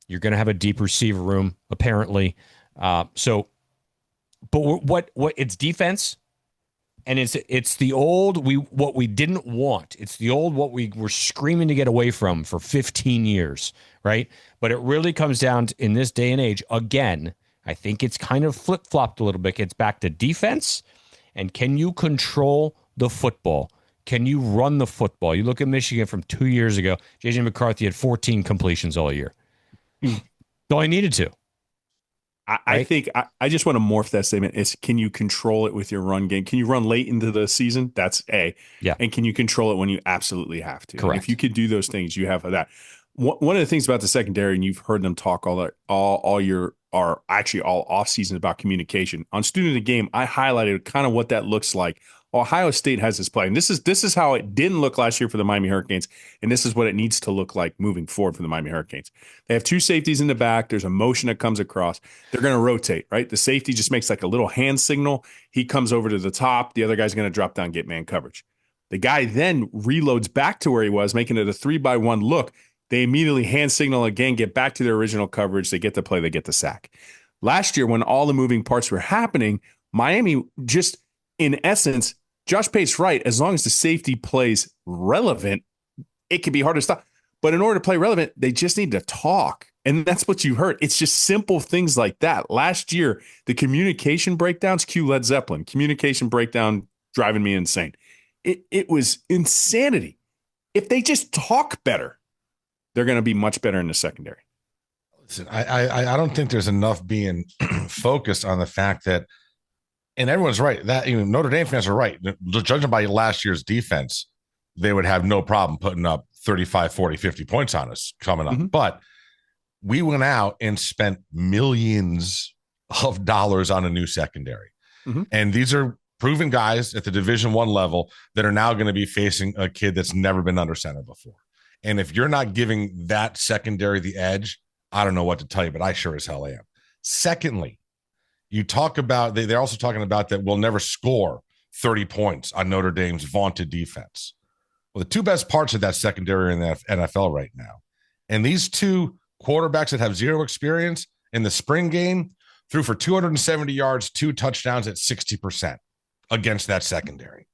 You're going to have a deep receiver room, apparently. But what it's defense. And it's the old what we didn't want. It's the old what we were screaming to get away from for 15 years, right? But it really comes down to, in this day and age, again, I think it's kind of flip-flopped a little bit. It's back to defense, and can you control the football? Can you run the football? You look at Michigan from 2 years ago, J.J. McCarthy had 14 completions all year. All he needed to. I think I just want to morph that statement. Is can you control it with your run game? Can you run late into the season? That's A. Yeah. And can you control it when you absolutely have to? Correct. And if you could do those things, you have that. One of the things about the secondary, and you've heard them talk all off season about communication. On Student of the Game, I highlighted kind of what that looks like. Ohio State has this play, and this is how it didn't look last year for the Miami Hurricanes, and this is what it needs to look like moving forward for the Miami Hurricanes. They have two safeties in the back. There's a motion that comes across. They're going to rotate, right? The safety just makes like a little hand signal. He comes over to the top. The other guy's going to drop down, get man coverage. The guy then reloads back to where he was, making it a 3-by-1 look. They immediately hand signal again, get back to their original coverage. They get the play. They get the sack. Last year, when all the moving parts were happening, Miami just, in essence, Josh Pate's right. As long as the safety plays relevant, it can be hard to stop. But in order to play relevant, they just need to talk. And that's what you heard. It's just simple things like that. Last year, the communication breakdowns, cue Led Zeppelin, communication breakdown driving me insane. It was insanity. If they just talk better, they're going to be much better in the secondary. Listen, I don't think there's enough being focused on the fact that, and everyone's right, that Notre Dame fans are right. Judging by last year's defense, they would have no problem putting up 35, 40, 50 points on us coming up. But we went out and spent millions of dollars on a new secondary. And these are proven guys at the Division I level that are now going to be facing a kid that's never been under center before. And if you're not giving that secondary the edge, I don't know what to tell you, but I sure as hell am. Secondly, you talk about, they're also talking about that we'll never score 30 points on Notre Dame's vaunted defense. Well, the two best parts of that secondary in the NFL right now, and these two quarterbacks that have zero experience in the spring game threw for 270 yards, 2 touchdowns at 60% against that secondary.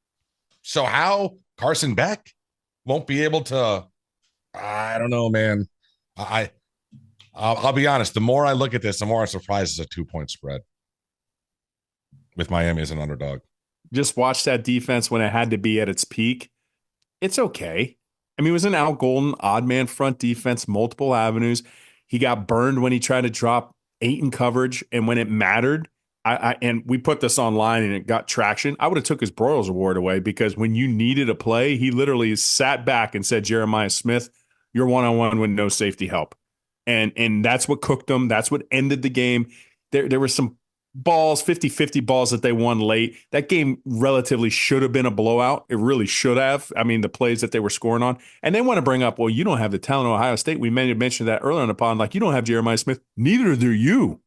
So how Carson Beck won't be able to, I don't know, man. I'll be honest. The more I look at this, the more I'm surprised it's a 2-point spread with Miami as an underdog. Just watch that defense when it had to be at its peak. It's okay. I mean, it was an Al Golden odd man front defense, multiple avenues. He got burned when he tried to drop 8 in coverage, and when it mattered, and we put this online and it got traction. I would have took his Broyles Award away, because when you needed a play, he literally sat back and said, Jeremiah Smith, you're one-on-one with no safety help. And that's what cooked them. That's what ended the game. There were some balls, 50-50 balls that they won late. That game relatively should have been a blowout. It really should have. I mean, the plays that they were scoring on. And they want to bring up, well, you don't have the talent of Ohio State. We may have mentioned that earlier in the pod. Like, you don't have Jeremiah Smith. Neither do you.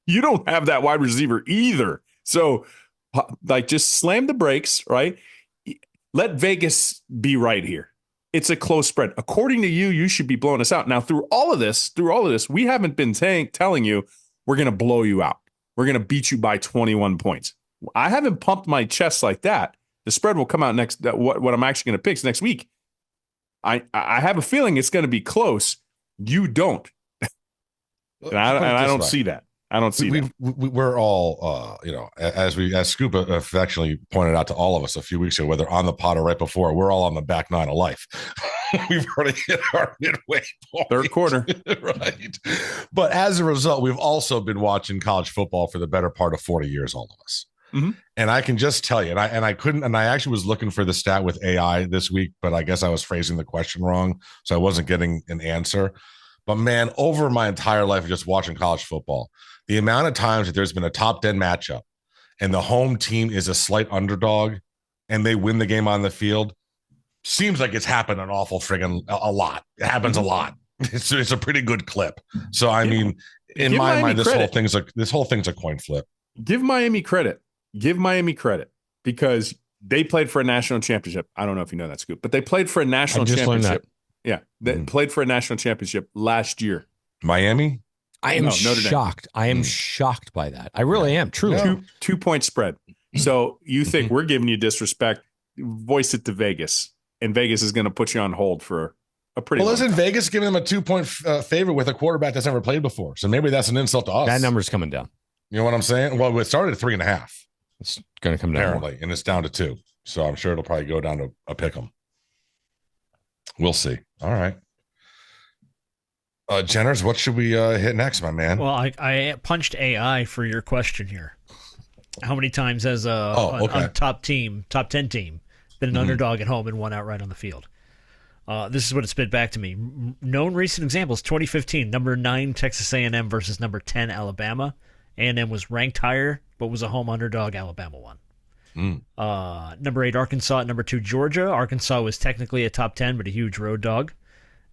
You don't have that wide receiver either. So, like, just slam the brakes, right? Let Vegas be right here. It's a close spread. According to you, you should be blowing us out. Now, through all of this, we haven't been telling you we're going to blow you out. We're going to beat you by 21 points. I haven't pumped my chest like that. The spread will come out next. What I'm actually going to pick is next week. I have a feeling it's going to be close. You don't. And I don't see that. I don't see that. We're all, as Scoop affectionately pointed out to all of us a few weeks ago, whether on the pod or right before, we're all on the back nine of life. We've already hit our midway point. Third quarter. Right. But as a result, we've also been watching college football for the better part of 40 years, all of us. And I can just tell you, and I actually was looking for the stat with AI this week, but I guess I was phrasing the question wrong, so I wasn't getting an answer. But man, over my entire life of just watching college football, the amount of times that there's been a top 10 matchup and the home team is a slight underdog and they win the game on the field seems like it's happened an awful friggin' a lot. It happens a lot. It's a pretty good clip. So I mean, in my mind, this whole thing's a coin flip. Give Miami credit. Because they played for a national championship. I don't know if you know that, Scoop, but they played for a national championship. Yeah, they played for a national championship last year. Miami? I am shocked. I am shocked by that. I really am. Truly. 2-point spread. So you think we're giving you disrespect? Voice it to Vegas, and Vegas is going to put you on hold for a pretty. Well, isn't Vegas giving them a 2-point favorite with a quarterback that's never played before? So maybe that's an insult to us. That number's coming down. You know what I'm saying? Well, it started at 3.5. It's going to come down apparently, and it's down to 2. So I'm sure it'll probably go down to a pick 'em. We'll see. All right. Jenners, what should we hit next, my man? Well, I punched AI for your question here. How many times has a top 10 team been an underdog at home and won outright on the field? This is what it spit back to me. Known recent examples: 2015, number 9 Texas A&M versus number 10 Alabama. A&M was ranked higher, but was a home underdog. Alabama won. Number 8 Arkansas at number 2 Georgia. Arkansas was technically a top 10, but a huge road dog.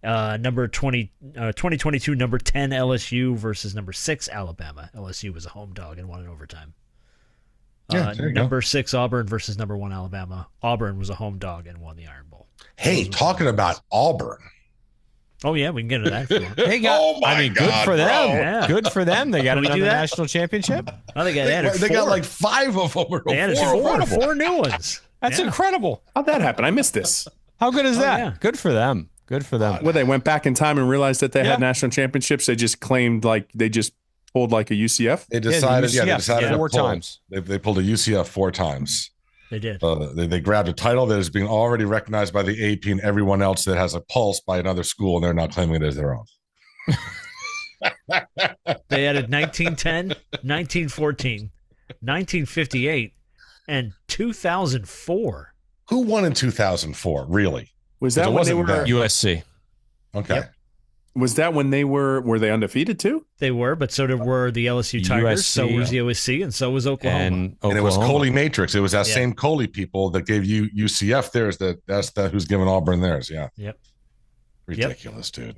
Number 2022, number 10 LSU versus number 6 Alabama. LSU was a home dog and won in overtime. Number 6 Auburn versus number 1 Alabama. Auburn was a home dog and won the Iron Bowl. Hey, talking about Auburn. Oh, yeah, we can get into that. If you want. They got, good for them. Yeah. Good for them. They got another do that? national championship. Oh, they got They got four. like 5 of them. They added four new ones. That's incredible. How'd that happen? I missed this. How good is that? Yeah. Good for them. Good for them. Well, they went back in time and realized that they had national championships. They just claimed they just pulled like a UCF. They decided, they decided 4 times. They pulled a UCF 4 times. They did. They grabbed a title that is being already recognized by the AP and everyone else that has a pulse by another school, and they're not claiming it as their own. They added 1910, 1914, 1958, and 2004. Who won in 2004? Really? Was that when they were USC? Okay. Yep. Was that when they were they undefeated too? They were, but so were the LSU Tigers. USC, so was the OSC, and so was Oklahoma. And it was Coley Matrix. It was that same Coley people that gave you UCF theirs. That's who's giving Auburn theirs. Yeah. Yep. Ridiculous, dude.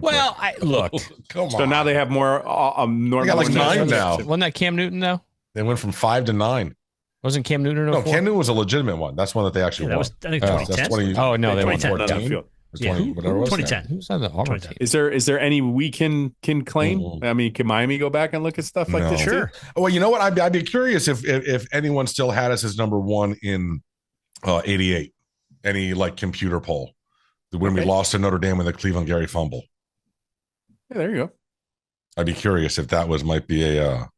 Well, look. Come on. So now they have more. They got like 9 now. Wasn't that Cam Newton though? They went from 5 to 9. Wasn't Cam Newton? No, Cam Newton was a legitimate one. That's one that they actually that won. was, I think, 2010. That's 20, Oh no, they won 2010. 14. Yeah. 2010. Who's on the Auburn team? Is there any we can claim? Mm-hmm. I mean, can Miami go back and look at stuff like this? Sure. Too? Well, you know what? I'd be curious if anyone still had us as number 1 in 88. Any like computer poll when we lost to Notre Dame with the Cleveland Gary fumble. Yeah, there you go. I'd be curious if that might be a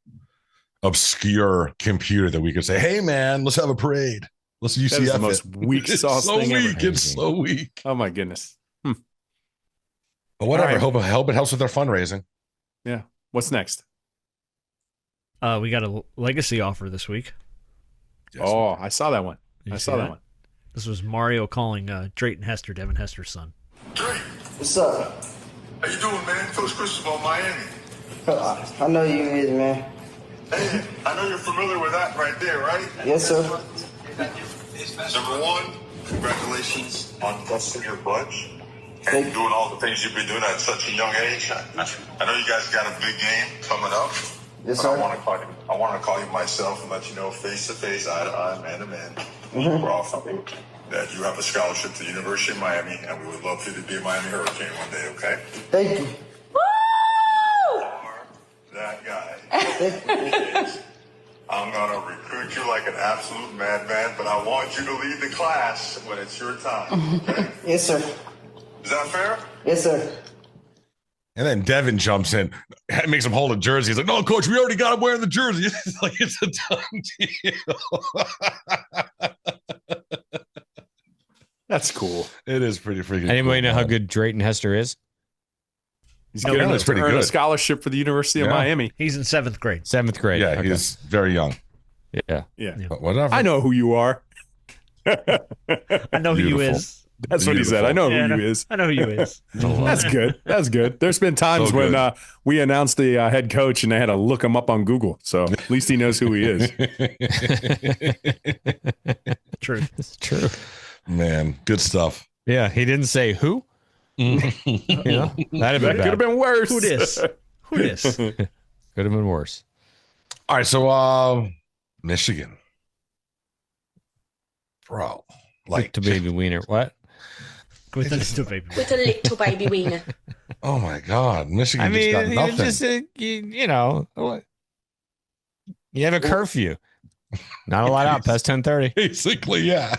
obscure computer that we could say, "Hey, man, let's have a parade. Let's UCF." That is the most weak sauce thing ever. It's so weak. Oh my goodness. But whatever. Right. Hope it helps with their fundraising. Yeah. What's next? We got a legacy offer this week. Yes, I saw that one. I saw that one. This was Mario calling Drayton Hester, Devin Hester's son. Drayton, What's up? how you doing, man? Coach Christopher, Miami. I know you is, man. Hey, I know you're familiar with that right there, right? Yes, sir. Number 1, congratulations on busting your budge and doing all the things you've been doing at such a young age. I know you guys got a big game coming up. Yes, but sir. I want to call you myself and let you know face to face, eye to eye, man to man, across that you have a scholarship to the University of Miami, and we would love for you to be a Miami Hurricane one day, okay? Thank you. That guy. I'm going to recruit you like an absolute madman, but I want you to lead the class when it's your time, okay? Yes, sir. Is that fair? Yes, sir. And then Devin jumps in, makes him hold a jersey. He's like, "No, coach, we already got him wearing the jersey." It's like it's a done deal. That's cool. It is pretty freaking. Anybody cool, know how man. good Drayton Hester is? He's No, good enough that's to pretty earn a good. scholarship for the University of Yeah. Miami. He's in 7th grade. 7th grade. Yeah, Okay. he's very young. Yeah. Yeah. But whatever. I know who you are. I know who you Beautiful. is. That's what he said. I know Yeah, who you is. I know who you is. That's good. That's good. There's been times So when good. we announced the head coach and they had to look him up on Google. So at least he knows who he is. True. It's true. Man, good stuff. Yeah, he didn't say who. You know, that'd That have could have been been worse. Who dis? Who dis? could have been worse. All right, so Michigan, bro, like To baby wiener. What? With a little baby. With a little baby wiener. oh my god, Michigan I mean, just got nothing. just you know, you have a curfew. Not a lot out past 10:30. Basically, yeah,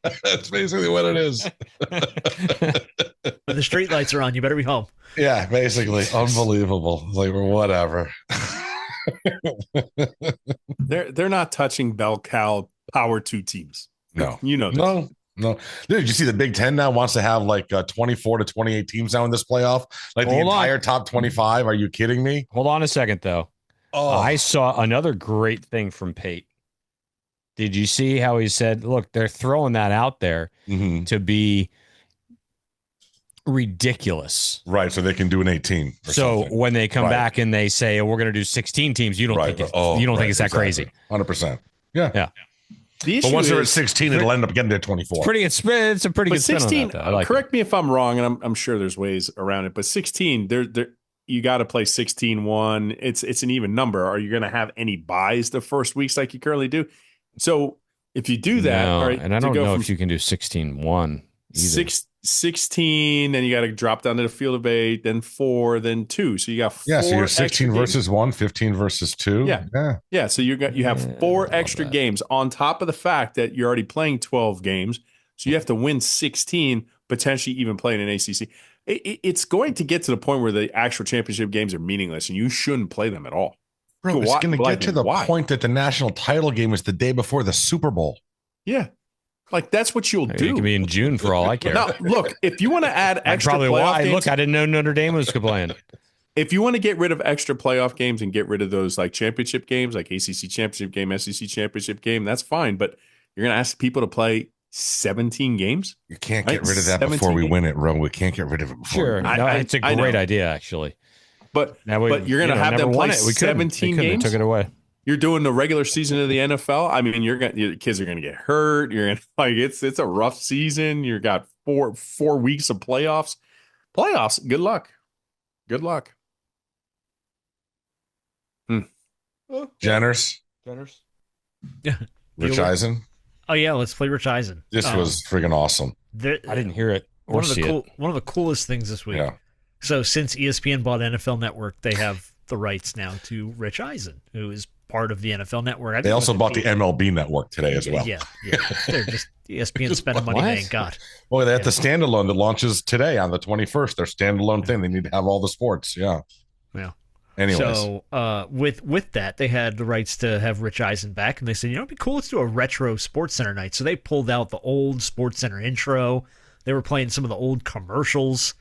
that's basically what it is. When the street lights are on, you better be home. Yeah, basically, unbelievable. Like whatever. They're not touching Bell Cal Power 2 teams. No, You know this. no. Dude, did you see the Big Ten now wants to have like 24 to 28 teams now in this playoff? Like the Hold on. entire top 25? Are you kidding me? Hold on a second, though. Oh, I saw another great thing from Pate. Did you see how he said, look, they're throwing that out there mhm. to be ridiculous. Right. So they can do an 18. or So something. when they come Right. back and they say, oh, we're going to do 16 teams, you don't Right. think Oh, you don't think right, it's that exactly. crazy. 100%. Yeah. Yeah. The But issue once they're at is, 16, it'll end up getting to 24. It's a pretty but good spin on 16, that, though. I like correct me if I'm wrong, and I'm sure there's ways around it, but 16, you got to play 16-1. It's an even number. Are you going to have any buys the first weeks like you currently do? So if you do that, No, all right, and I to don't go know from if you can do 16-1 either. 16, then you got to drop down to the field of 8, then 4, then 2. So you got 4. Yeah, so you're 16 versus 1, 15 versus 2. Yeah. So you have 4 extra games on top of the fact that you're already playing 12 games. So you have to win 16, potentially even playing an ACC. It's going to get to the point where the actual championship games are meaningless, and you shouldn't play them at all. Bro, it's going to get to the point that the national title game is the day before the Super Bowl. Yeah. Like, that's what you'll do. It could be in June for all I care. Now, look, if you want to add extra playoff games. Look, I didn't know Notre Dame was playing. If you want to get rid of extra playoff games and get rid of those like championship games, like ACC championship game, SEC championship game, that's fine. But you're going to ask people to play 17 games? You can't get rid of that before we win it, Ro. We can't get rid of it before. Sure. No, it's a great idea, actually. But you're going to have them play 17 games? They took it away. You're doing the regular season of the NFL. I mean, your kids are going to get hurt. You're going to it's a rough season. You got four weeks of playoffs. Good luck. Jenners. Yeah. Rich Eisen. Oh yeah, let's play Rich Eisen. This was friggin' awesome. I didn't hear it or see it. One of the coolest things this week. Yeah. So since ESPN bought NFL Network, they have the rights now to Rich Eisen, who is part of the NFL Network. They also bought the MLB Network today as well. Yeah. They're just ESPN spending money they ain't got. Well, they have the standalone that launches today on the 21st. Their standalone thing. They need to have all the sports. Yeah. Anyways. So with that, they had the rights to have Rich Eisen back, and they said, it'd be cool. Let's do a retro Sports Center night. So they pulled out the old Sports Center intro. They were playing some of the old commercials,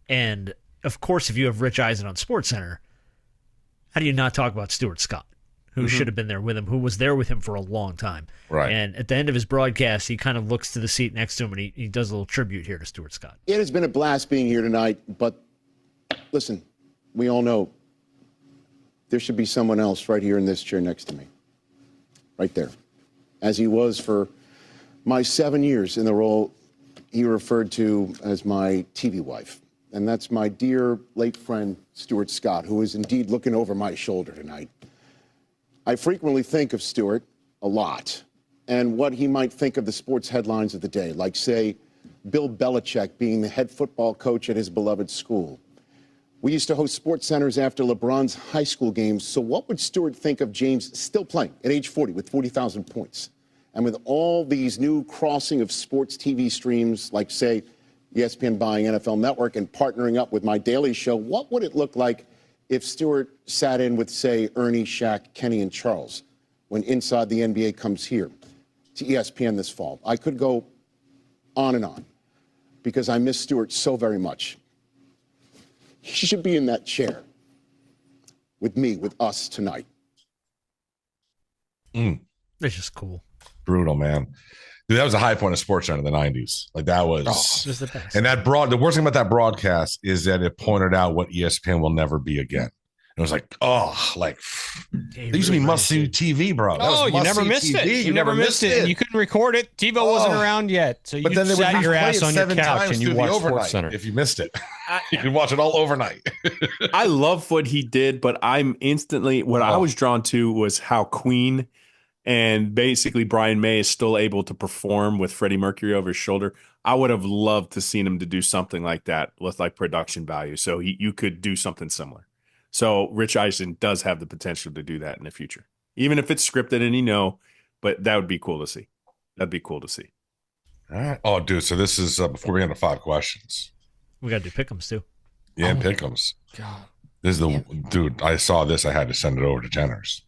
and of course, if you have Rich Eisen on Sports Center, how do you not talk about Stuart Scott, who should have been there with him, who was there with him for a long time? Right. And at the end of his broadcast, he kind of looks to the seat next to him, and he does a little tribute here to Stuart Scott. It has been a blast being here tonight, but listen, we all know there should be someone else right here in this chair next to me, right there, as he was for my 7 years in the role he referred to as my TV wife. And that's my dear late friend, Stuart Scott, who is indeed looking over my shoulder tonight. I frequently think of Stuart a lot and what he might think of the sports headlines of the day, like, say, Bill Belichick being the head football coach at his beloved school. We used to host sports centers after LeBron's high school games. So what would Stuart think of James still playing at age 40 with 40,000 points? And with all these new crossing of sports TV streams, like, say, ESPN buying NFL Network and partnering up with my daily show, what would it look like if Stuart sat in with, say, Ernie, Shaq, Kenny, and Charles when Inside the NBA comes here to ESPN this fall? I could go on and on because I miss Stuart so very much. He should be in that chair with me, with us tonight. It's just cool. Brutal, man. Dude, that was a high point of sports in the 90s. Like, that was the best. And the worst thing about that broadcast is that it pointed out what ESPN will never be again. It was like, they used to be must-see TV, bro. Oh, you never missed it. You never missed it. And you couldn't record it. TiVo wasn't around yet. So you sat your ass on your couch and you watched Sports Center. If you missed it, you could watch it all overnight. I love what he did, but I was drawn to was how Queen and basically Brian May is still able to perform with Freddie Mercury over his shoulder. I would have loved to seen him to do something like that with like production value. So you could do something similar. So Rich Eisen does have the potential to do that in the future, even if it's scripted and but that would be cool to see. That'd be cool to see. All right. Oh, dude. So this is before we get into 5 questions. We got to do pick'ems too. Yeah, pick'ems. God. This is dude. I saw this. I had to send it over to Jenners.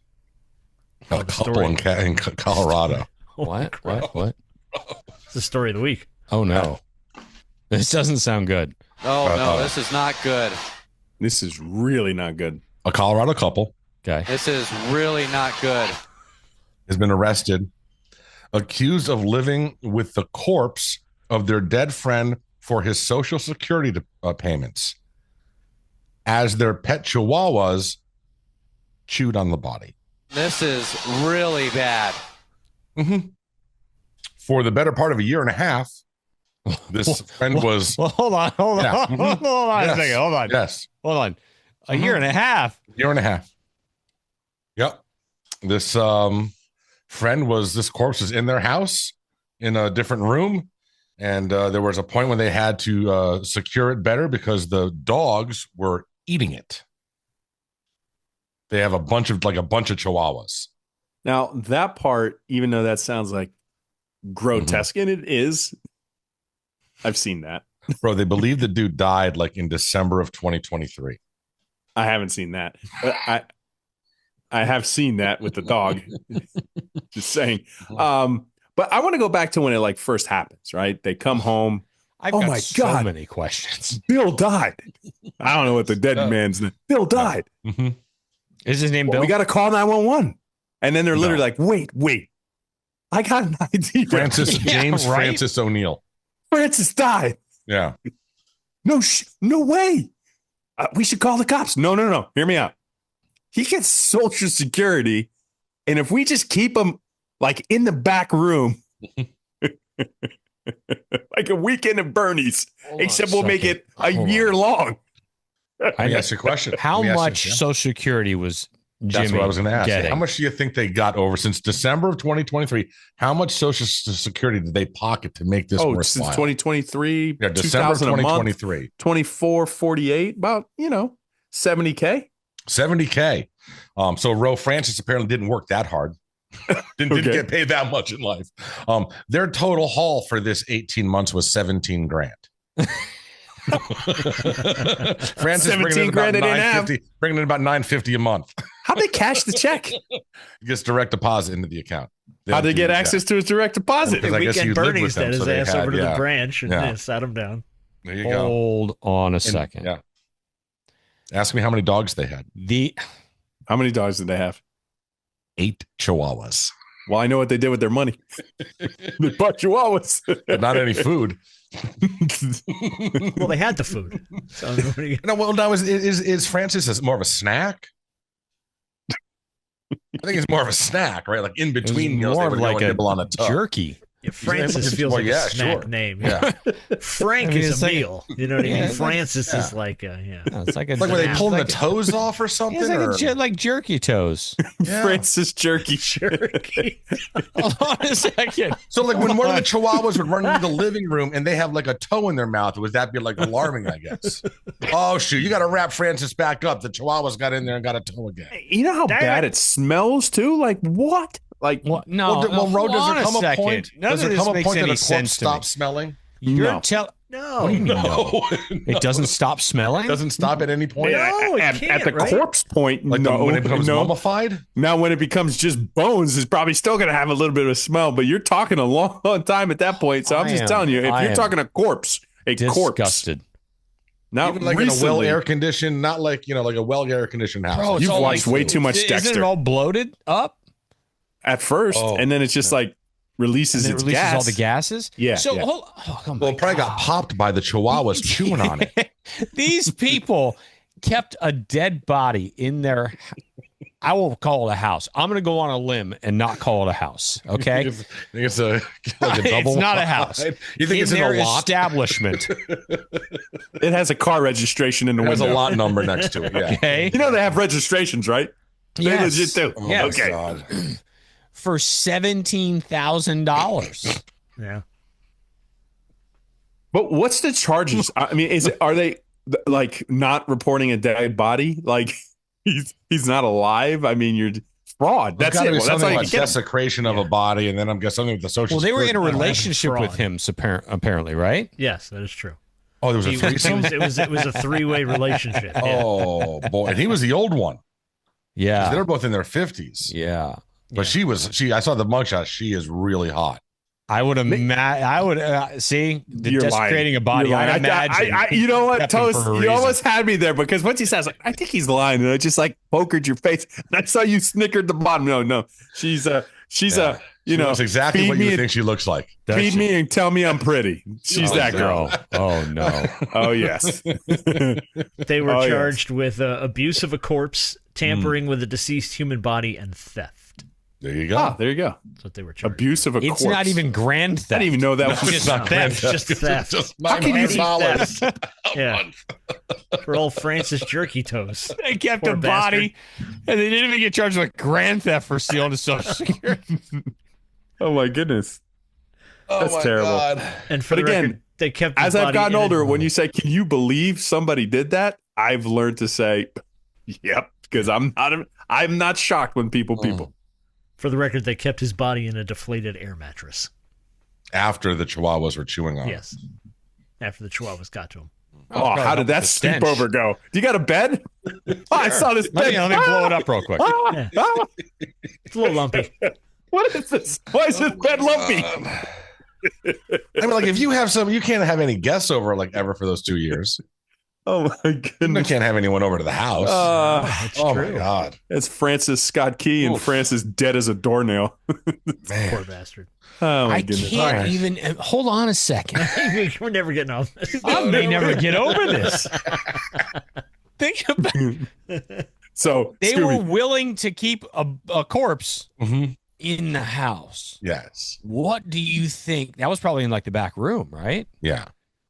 A couple in Colorado. What? It's the story of the week. Oh no, this doesn't sound good. Oh no, this is not good. This is really not good. A Colorado couple. Okay. This is really not good. Has been arrested, accused of living with the corpse of their dead friend for his Social Security payments, as their pet chihuahuas chewed on the body. This is really bad. Mm-hmm. For the better part of a year and a half, this friend was. Well, hold on yes. a second. Hold on. Yes. Hold on. A year and a half. Year and a half. Yep. This friend this corpse was in their house in a different room. And there was a point when they had to secure it better because the dogs were eating it. They have a bunch of chihuahuas. Now, that part, even though that sounds like grotesque, and it is, I've seen that. Bro, they believe the dude died like in December of 2023. I haven't seen that. But I have seen that with the dog. Just saying. But I want to go back to when it like first happens, right? They come home. I've got so many questions. Bill died. I don't know what the dead man's name. Bill died. Mm-hmm. Is his name Bill? We got to call 911. And then they're literally like, wait. I got an idea. James Francis O'Neill. Francis died. Yeah. No way. We should call the cops. No. Hear me out. He gets Social Security. And if we just keep him like in the back room, like a weekend at Bernie's, except we'll make it a year long. I ask you a question. How much Social Security was Jimmy That's what I was going to ask. getting? How much do you think they got over since December of 2023? How much Social Security did they pocket to make this worthwhile? Since 2023, yeah, December 2023, 24.48, about $70K. $70K. So Roe Francis apparently didn't work that hard. didn't get paid that much in life. Their total haul for this 18 months was $17 grand. Francis bringing in about $950 a month. How'd they cash the check? He gets direct deposit into the account. How'd they get access to his direct deposit? I guess Weekend you lived Bernie's with them, his so ass over to the branch and Yeah. sat him down. There you go. Hold on a second. Yeah. Ask me how many dogs they had. How many dogs did they have? 8 chihuahuas. Well, I know what they did with their money. They bought chihuahuas. But not any food. Well, they had the food. So now is Francis more of a snack? I think it's more of a snack, right? Like in between meals, more they of would like go a nibble on a tub. jerky. Yeah, Francis feels like a snack name. Yeah. Frank is a meal. You know what I mean? Francis is like it's like were they pulling the toes off or something? It's like jerky toes. Francis jerky. Hold on a second. So like when one of the chihuahuas would run into the living room and they have like a toe in their mouth, would that be like alarming, I guess? Oh shoot, you got to wrap Francis back up. The chihuahuas got in there and got a toe again. You know how bad it smells too? Like what? Like what? No. Well, does there come a point? None Does of there this come a makes point that any a corpse sense to stops me. smelling? You're No. No. What do you mean, No. It doesn't stop smelling? It doesn't stop at any point. No, it at can't, the right? corpse point, Like when it becomes mummified? Now, when it becomes just bones, it's probably still going to have a little bit of smell, but you're talking a long time at that point. So I'm just telling you, if you're talking a corpse, disgusted. Now, even like recently, in a well air conditioned, not like like a well air conditioned house. Bro, it's you've all watched way too much Isn't Dexter it all bloated up? at first, and then it's just like releases And it its releases gas. all the gases? Yeah. So, yeah. Well, it probably got popped by the chihuahuas chewing on it. These people kept a dead body in their, I will call it a house. I'm going to go on a limb and not call it a house. Okay. You think it's like a double? It's not a house. You think it's in their a lot? establishment. It has a car registration in the There's window. a lot number next to it. Yeah. Okay. You know they have registrations, right? They Yes. legit do. Oh, Yes. Okay. God. For $17,000. Yeah. But what's the charges? I mean, are they like not reporting a dead body? Like he's not alive? I mean, you're fraud. That's it. Well, that's how you like get him. desecration of a body, and then I'm guessing something with the social. Well, they were in a Security. relationship with him, apparently, right? Yes, that is true. Oh, there was a threesome. It was a 3-way relationship. Yeah. Oh boy, and he was the old one. Yeah. They were both in their 50s. Yeah. But she I saw the mugshot. She is really hot. I would see the You're desecrating lying. a body. You're I lying. imagine. You know what, kept him Toast? for a You reason. almost had me there because once he says, I think he's lying, and I just like pokered your face. And I saw you snickered the bottom. No, she's She looks exactly feed what me you and- think she looks like. feed me and tell me I'm pretty. She's that girl. Oh no. Oh yes. They were Oh, yes. charged with abuse of a corpse, tampering with a deceased human body, and theft. There you go. Ah, there you go. That's what they were charged. Abuse of a It's corpse. not even grand theft. I didn't even know that was Just not theft. It's just theft. Just How can you $900 theft? Yeah. For old Francis Jerky Toes. They kept Poor a body, and they didn't even get charged with grand theft for stealing his social security. Oh my goodness. That's terrible. God. And for again, they kept. As I've gotten older, when you say, "Can you believe somebody did that?" I've learned to say, "Yep," because I'm not shocked when people. For the record, they kept his body in a deflated air mattress. After the Chihuahuas were chewing on it. Yes. After the Chihuahuas got to him. Oh, how did that sleepover go? Do you got a bed? I saw this bed. Let me blow it up real quick. Yeah. It's a little lumpy. What is this? Why is this bed lumpy? I mean, like, if you have you can't have any guests over, like, ever for those 2 years. Oh, my goodness. You can't have anyone over to the house. Oh, my God. It's Francis Scott Key, and Francis dead as a doornail. Poor bastard. Oh, my I goodness. can't even. Hold on a second. We're never getting off this. I may never get over this. Think about So they were willing to keep a corpse Mm-hmm. in the house. Yes. What do you think? That was probably in like the back room, right? Yeah.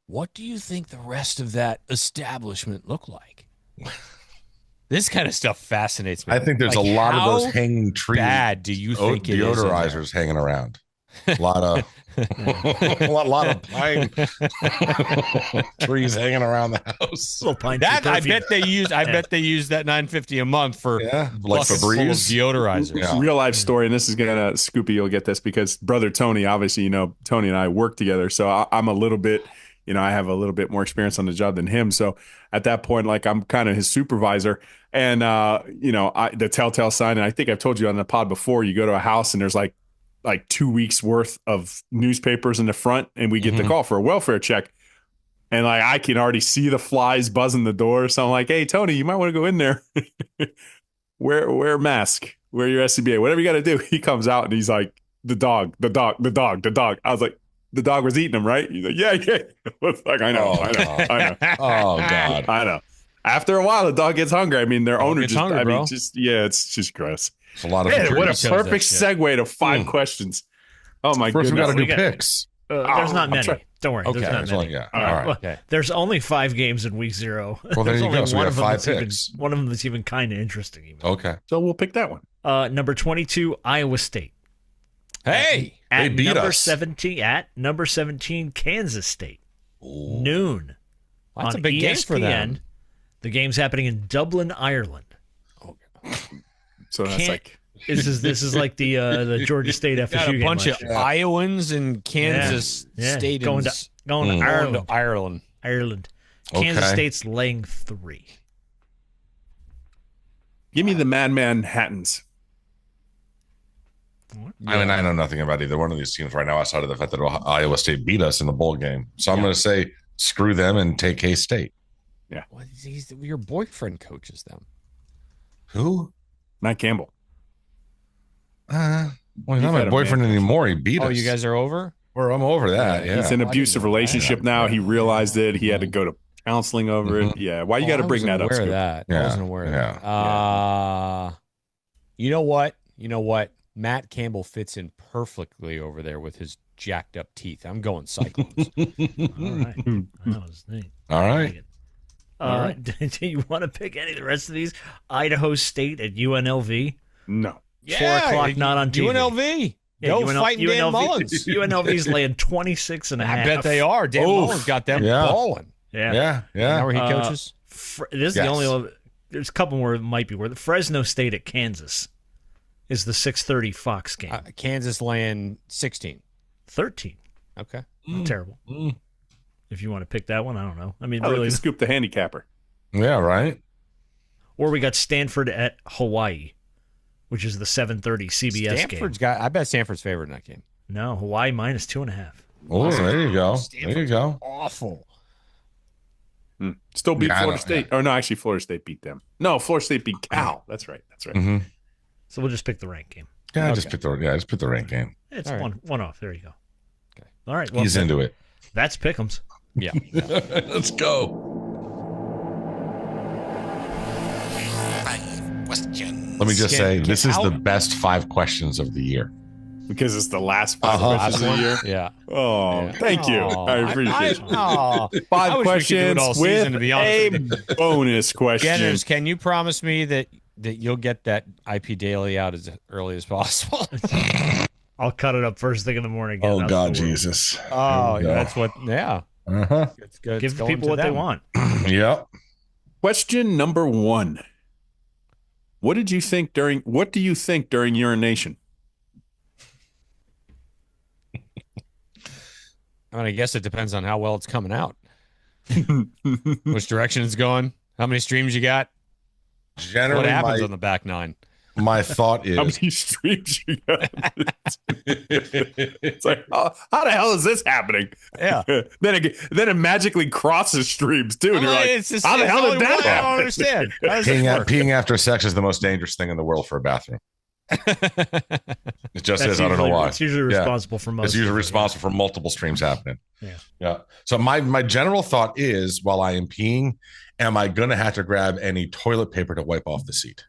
What do you think the rest of that establishment looked like? This kind of stuff fascinates me. I think there's a lot of those hanging trees. Bad do you think it is? Deodorizers hanging around. A lot of lot of pine trees hanging around the house. Little pine that tree I perfume. bet they use. I bet they use that $9.50 a month for like buckets full of Febreze deodorizers. Yeah. Real life story, and this is gonna Scoopy. You'll get this because brother Tony, obviously, you know, Tony and I work together, so I'm a little bit, you know, I have a little bit more experience on the job than him. So at that point, like, I'm kind of his supervisor, and you know, the telltale sign. And I think I've told you on the pod before. You go to a house and there's like 2 weeks worth of newspapers in the front, and we get the call for a welfare check. And like, I can already see the flies buzzing the door. So I'm like, hey, Tony, you might want to go in there. wear a mask, wear your SCBA, whatever you got to do. He comes out and he's like, the dog. I was like, the dog was eating him, right? He's like, yeah. Like, I know. Oh, God. I know. After a while, the dog gets hungry. I mean, their owner gets just, hungry, bro. It's just gross. It's a lot of Man, what a trees. perfect segue to 5 questions. Oh my First, goodness. we got to do picks. There's not many. Don't worry. Okay. There's not many. Yeah. All All right. right. Okay. There's only 5 games in week 0. Well, there There's you only go. So we one have of them 5 that's even, picks. one of them that's even kind of interesting. Even. Okay. So we'll pick that one. Number 22, Iowa State. Hey, They beat number us. 17 at number 17, Kansas State. Ooh. Noon. that's on a big ESPN. game for them. The game's happening in Dublin, Ireland. So that's Can't- like This is like the Georgia State FSU Got a game bunch of last year. Iowans and Kansas State going to Ireland. Ireland. Kansas Okay. State's laying 3. give me the Madman Hattons. I mean, I know nothing about either one of these teams right now outside of the fact that Iowa State beat us in the bowl game. So I'm going to say screw them and take K-State. Well, your boyfriend coaches them. Who? Matt Campbell. Well, he's not had my a boyfriend man. anymore. He beat us. Oh, you guys are over? I'm over that. Yeah. He's in an abusive relationship now. He realized it. He had to go to counseling over it. Yeah. Why you got to bring that up? Aware of Scoop? that. Yeah, I wasn't aware of yeah. that. You know what? Matt Campbell fits in perfectly over there with his jacked up teeth. I'm going Cyclones. All right. That was neat. All right. Do you want to pick any of the rest of these? Idaho State at UNLV. No. 4 o'clock, not on TV. UNLV. Go fighting Dan Mullins. UNLV's laying 26 and a half. I bet they are. Dan Mullins got them balling. Yeah. Yeah. Now where he coaches? This is the only one. There's a couple more that might be worth it. Fresno State at Kansas is the 6:30 Fox game. Kansas laying 16. 13. Okay. Not terrible. If you want to pick that one, I don't know. I mean, I really. like to Scoop the handicapper. Yeah, right. Or we got Stanford at Hawaii, which is the 7:30 CBS Stanford's game. I bet Stanford's favored in that game. No, Hawaii minus 2.5. Oh, there you go. There you go. Awful. Still beat Yeah, Florida State. Or no, actually, Florida State beat them. No, Florida State beat Cal. That's right. Mm-hmm. So we'll just pick the rank game. Yeah, just pick the rank game. It's All right. one off. There you go. Okay. All right. Well, He's into it. That's Pick'ems. Yeah. Let's go. Let me just say, this is the best 5 questions of the year. Because it's the last 5 questions of the year. Yeah. Oh, thank you. I appreciate it. 5 questions with a bonus question. Genners, can you promise me that you'll get that IP Daley out as early as possible? I'll cut it up first thing in the morning. Oh God, Jesus! Oh, yeah, that's what. Yeah. It's good. Give people what they want. Yep. Question number 1. What do you think during urination? I mean, I guess it depends on how well it's coming out. Which direction it's going. How many streams you got? Generally, what happens on the back 9? My thought is, how many streams you got? It's like, how the hell is this happening? Yeah. then it magically crosses streams too. And you're like, how the hell did that happen? I don't understand. Peeing after sex is the most dangerous thing in the world for a bathroom. It just is. I don't know why. It's usually responsible for most. It's usually responsible for multiple streams happening. Yeah. So my general thought is, while I am peeing, am I going to have to grab any toilet paper to wipe off the seat?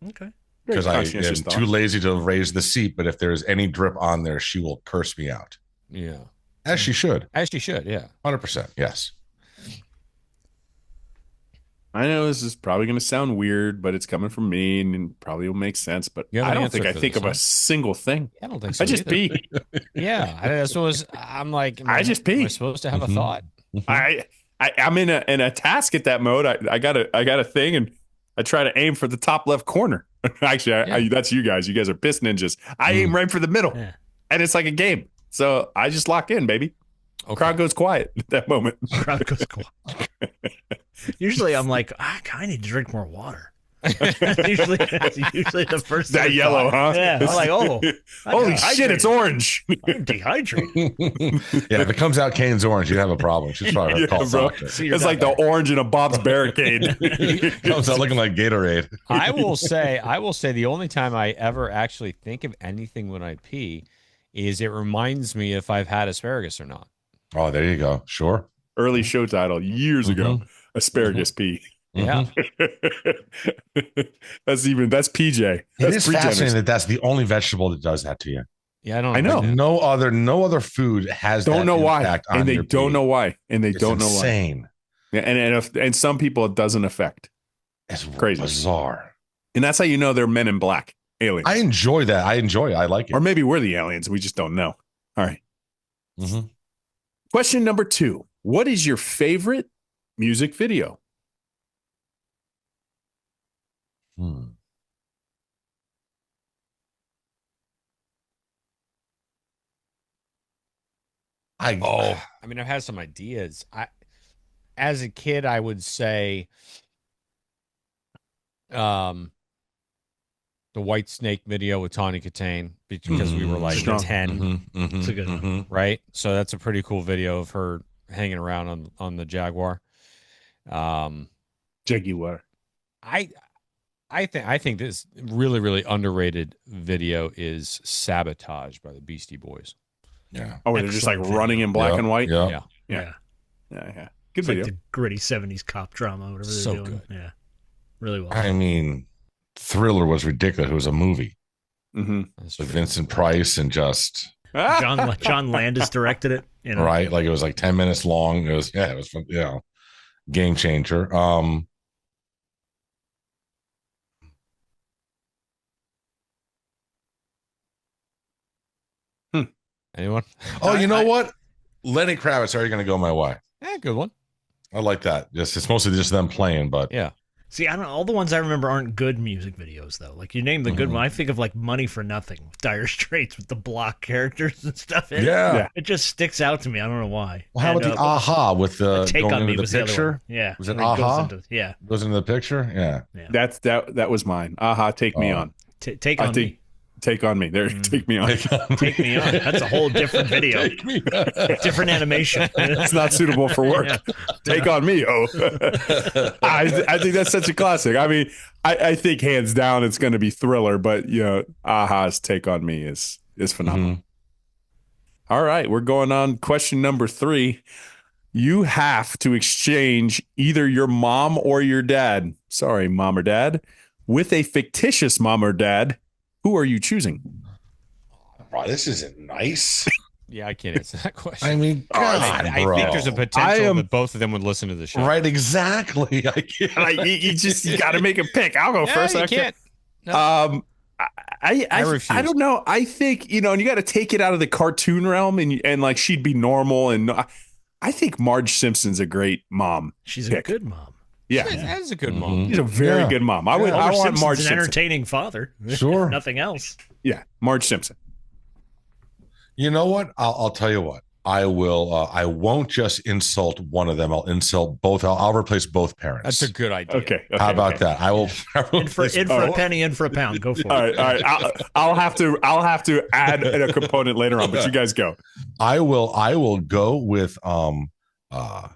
Okay. Because I am too lazy to raise the seat, but if there's any drip on there, she will curse me out. Yeah. As she should. As she should, yeah. 100%, yes. I know this is probably going to sound weird, but it's coming from me and probably will make sense. But I don't think I think of a single thing. I don't think so. I just pee. Yeah. I'm like, I just pee. Am I supposed to have a thought? I'm in a task at that mode. I got a thing, and I try to aim for the top left corner. Actually, that's you guys. You guys are piss ninjas. I aim right for the middle, and it's like a game. So I just lock in, baby. Okay. Crowd goes quiet at that moment. Crowd goes quiet. Usually, I'm like, I kind of need to drink more water. usually the first that yellow, huh? Yeah, I'm like, holy shit, it's orange. I'm dehydrated. Yeah, if it comes out Cane's orange, you have a problem. She's probably call doctor. It's like the orange in a Bob's Barricade. Comes out looking like Gatorade. I will say the only time I ever actually think of anything when I pee is it reminds me if I've had asparagus or not. Oh, there you go. Sure. Early show title years ago, asparagus pee. Yeah. That's PJ. It is fascinating that's the only vegetable that does that to you. Yeah, I know. No other food has don't that know why. impact on and they your don't pee. know why. And they It's don't know why. insane. Yeah, and some people it doesn't affect. It's crazy. Bizarre. And that's how you know they're men in black aliens. I enjoy that. I like it. Or maybe we're the aliens. We just don't know. All right. Question number 2. What is your favorite music video? I mean, I've had some ideas. As a kid, I would say, the White Snake video with Tawny Katane, because we were like 10. It's a good one. Right? So that's a pretty cool video of her hanging around on the Jaguar. Jaguar. I think this really, really underrated video is Sabotage by the Beastie Boys. Yeah. Oh, they're just like running in black and white? Yeah. Good It's video. like the gritty 70s cop drama, whatever they're doing. Good. Yeah. Really well. I mean, Thriller was ridiculous. It was a movie. With Vincent Price and just John Landis directed it. Right. Like it was like 10 minutes long. It was game changer. Anyone? Oh, you know what? Lenny Kravitz, are you going to go my way? Yeah, good one. I like that. It's mostly just them playing, but yeah. See, I don't know. All the ones I remember aren't good music videos, though. Like, you name the good one. I think of, like, Money for Nothing with Dire Straits with the block characters and stuff in it. It just sticks out to me. I don't know why. Well, how about the Aha with the Take going on Me into was the the other picture? one. Yeah. Was it Where he Aha? goes into the picture? Yeah. That was mine. Aha, Take Me On. Take on Me. Take on Me. There, Take Me On. Take Me On. That's a whole different video. Different animation. It's not suitable for work. Take on Me. Oh, I think that's such a classic. I mean, I think hands down it's going to be Thriller, but Aha's Take on Me is phenomenal. All right, we're going on question number 3. You have to exchange either your mom or your dad. Sorry, mom or dad, with a fictitious mom or dad. Who are you choosing? Bro, this isn't nice. Yeah, I can't answer that question. I mean, God, I think there's a potential that both of them would listen to the show. Right, exactly. I can't. You got to make a pick. I'll go first. You can't. No. I refuse. I don't know. I think, and you got to take it out of the cartoon realm and like she'd be normal. And I think Marge Simpson's a great mom. She's a good mom. Yeah. That is a good mom. She's a very good mom. I want Simpson's Marge an Simpson. entertaining father. Sure. Nothing else. Yeah. Marge Simpson. You know what? I'll tell you what. I will. I won't just insult one of them. I'll insult both. I'll replace both parents. That's a good idea. Okay. How about that? I will. In for a penny, in for a pound. Go for it. All right. I'll have to add a component later on, but you guys go. I will go with the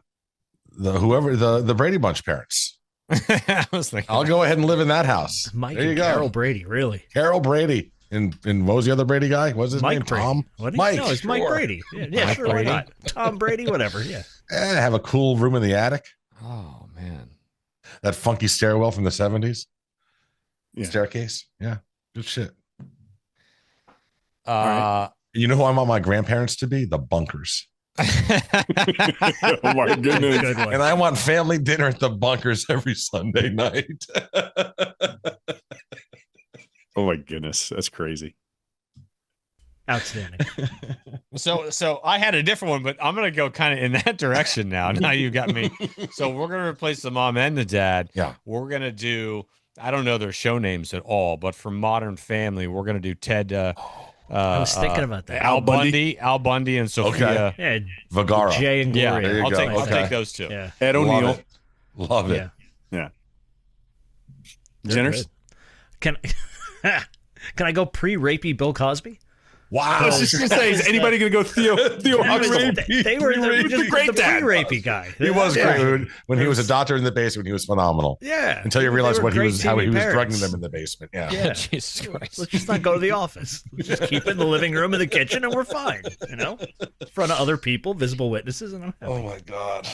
Brady Bunch parents. I was thinking. I'll go ahead and live in that house. Mike there you and go. Carol Brady, really? Carol Brady. And what was the other Brady guy? What was his name? Brady. Tom? Mike. No, it's Mike Brady. Yeah, Mike sure. Brady. Why not? Tom Brady, whatever. Yeah. Have a cool room in the attic. Oh man, that funky stairwell from the 70s. Yeah. Staircase. Yeah, good shit. Right. You know who I want my grandparents to be? The Bunkers. Oh my goodness. And I want family dinner at the Bunkers every Sunday night. Oh my goodness, that's crazy. Outstanding. So I had a different one, but I'm gonna go kind of in that direction now. Now you got me. So we're gonna replace the mom and the dad. Yeah. We're gonna do. I don't know their show names at all, but for Modern Family, we're gonna do Ted. I was thinking about that. Al Bundy, and Sophia. Yeah, Vergara. Jay and Yeah, Gloria. I'll take those two. Yeah. Ed O'Neill. Love it. Yeah. They're Jenners. good. Can I go pre-rapey Bill Cosby? Wow. I was just going to say, is anybody going to go Theo Huxtable? They were just great the dad. pre-rapey guy. He was great when he was a doctor in the basement. He was phenomenal. Yeah. Until you realize They were how he was great drugging TV them in the basement. Yeah. Yeah. Jesus Christ. Let's just not go to the office. Let's just keep it in the living room and the kitchen, and we're fine. In front of other people, visible witnesses, and I'm happy. Oh my God.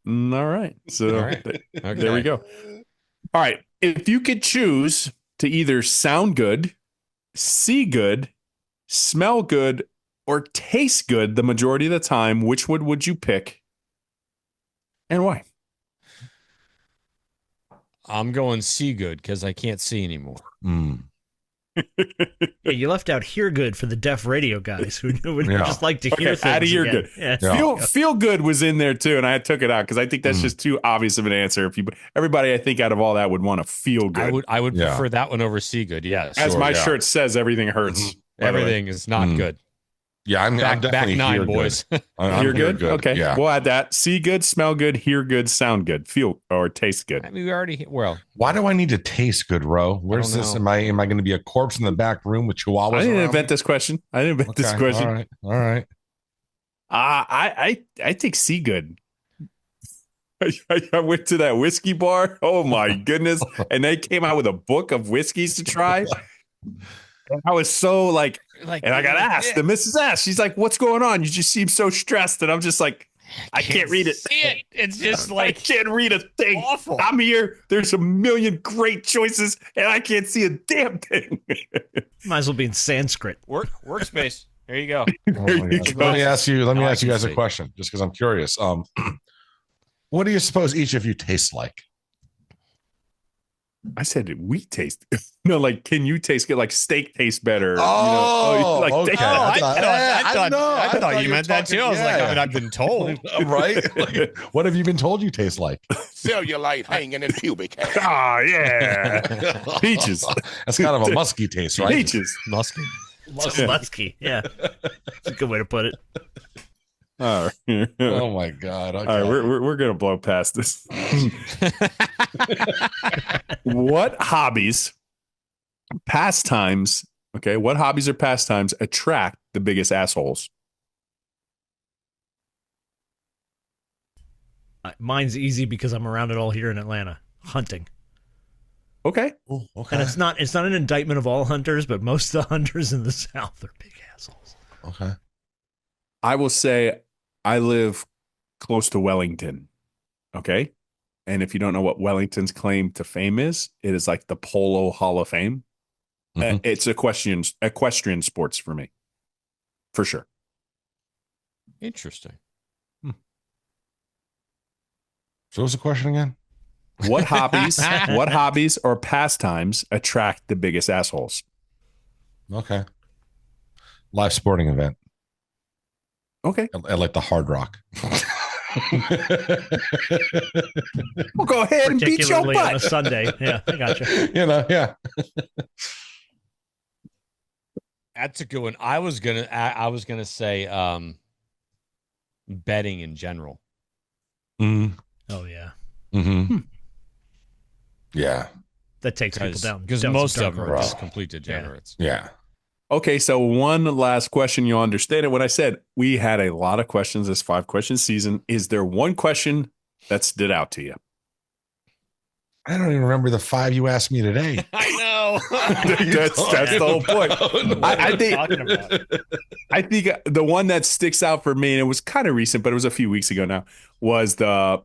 All right. So All right. there we go. All right. If you could choose to either sound good, see good, smell good, or taste good the majority of the time, which one would you pick and why? I'm going see good because I can't see anymore. Yeah, you left out hear good for the deaf radio guys who would just like to hear things. Out of hear again. good. Yeah. Feel good was in there too, and I took it out because I think that's just too obvious of an answer. Everybody, I think, out of all that would want to feel good. I would prefer that one over see good. Yes, as my shirt says, everything hurts. Everything is not good. Yeah, I'm definitely back nine, hear boys. Good. I'm hear good? Okay, yeah. we'll add that. See good, smell good, hear good, sound good, feel or taste good. I mean, we already Why do I need to taste good, Ro? Where's this? Am I going to be a corpse in the back room with chihuahuas? I didn't around invent me? this question. All right. I think see good. I went to that whiskey bar. Oh my goodness! And they came out with a book of whiskeys to try. And I was so like, and I got asked, the Mrs. asked, she's like, "What's going on? You just seem so stressed." And I'm just like, I can't read it. See it. It's just like I can't read a thing. Awful. I'm here. There's a million great choices, and I can't see a damn thing. Might as well be in Sanskrit. Workspace. There you go. Let me ask you guys a question, just because I'm curious. What do you suppose each of you taste like? I said we taste. No, like, can you taste good? Like steak tastes better. Okay. I thought you meant that too. I was like, I've been told. Right? Like, what have you been told you taste like? Cellulite hanging in pubic hair. Oh, yeah. Peaches. That's kind of a musky taste, right? Peaches. Musky. Musky. Yeah. That's a good way to put it. All right. Oh my God. Okay. All right, we're gonna blow past this. What hobbies, pastimes, what hobbies or pastimes attract the biggest assholes? Mine's easy because I'm around it all here in Atlanta. Hunting. Okay. Ooh, okay. And it's not an indictment of all hunters, but most of the hunters in the South are big assholes. Okay. I will say I live close to Wellington. Okay. And if you don't know what Wellington's claim to fame is, it is like the Polo Hall of Fame. Mm-hmm. It's equestrian sports for me. For sure. Interesting. So what's the question again? What hobbies or pastimes attract the biggest assholes? Okay. Live sporting event. Okay. I like the Hard Rock. Well, go ahead and beat your butt on a Sunday. Yeah, I got you. Yeah. That's a good one. I was gonna say betting in general. Mm. Oh yeah. Mm-hmm. Yeah. That takes people down because most of them are just complete degenerates. Yeah. Okay, so one last question. You'll understand it when I said we had a lot of questions this 5-question season. Is there one question that stood out to you? I don't even remember the 5 you asked me today. I know. that's the whole point. I think the one that sticks out for me, and it was kind of recent, but it was a few weeks ago now, was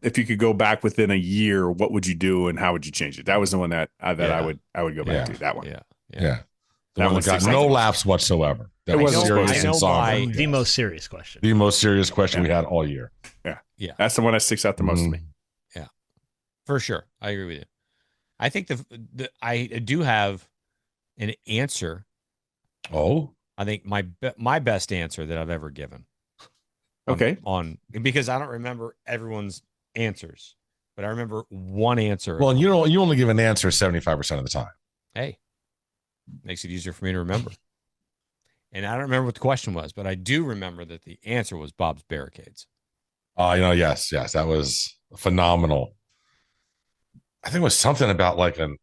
if you could go back within a year, what would you do and how would you change it? That was the one that I would go back to. That one. Yeah. That one got no laughs whatsoever. That was serious and somber. The most serious question. The most serious question we had all year. Yeah. That's the one that sticks out the most to me. Yeah. For sure. I agree with you. I think I do have an answer. Oh. I think my best answer that I've ever given. Okay. Because I don't remember everyone's answers, but I remember one answer. Well, you only give an answer 75% of the time. Hey. Makes it easier for me to remember. And I don't remember what the question was, but I do remember that the answer was Bob's Barricades. Yes, that was phenomenal. I think it was something about like an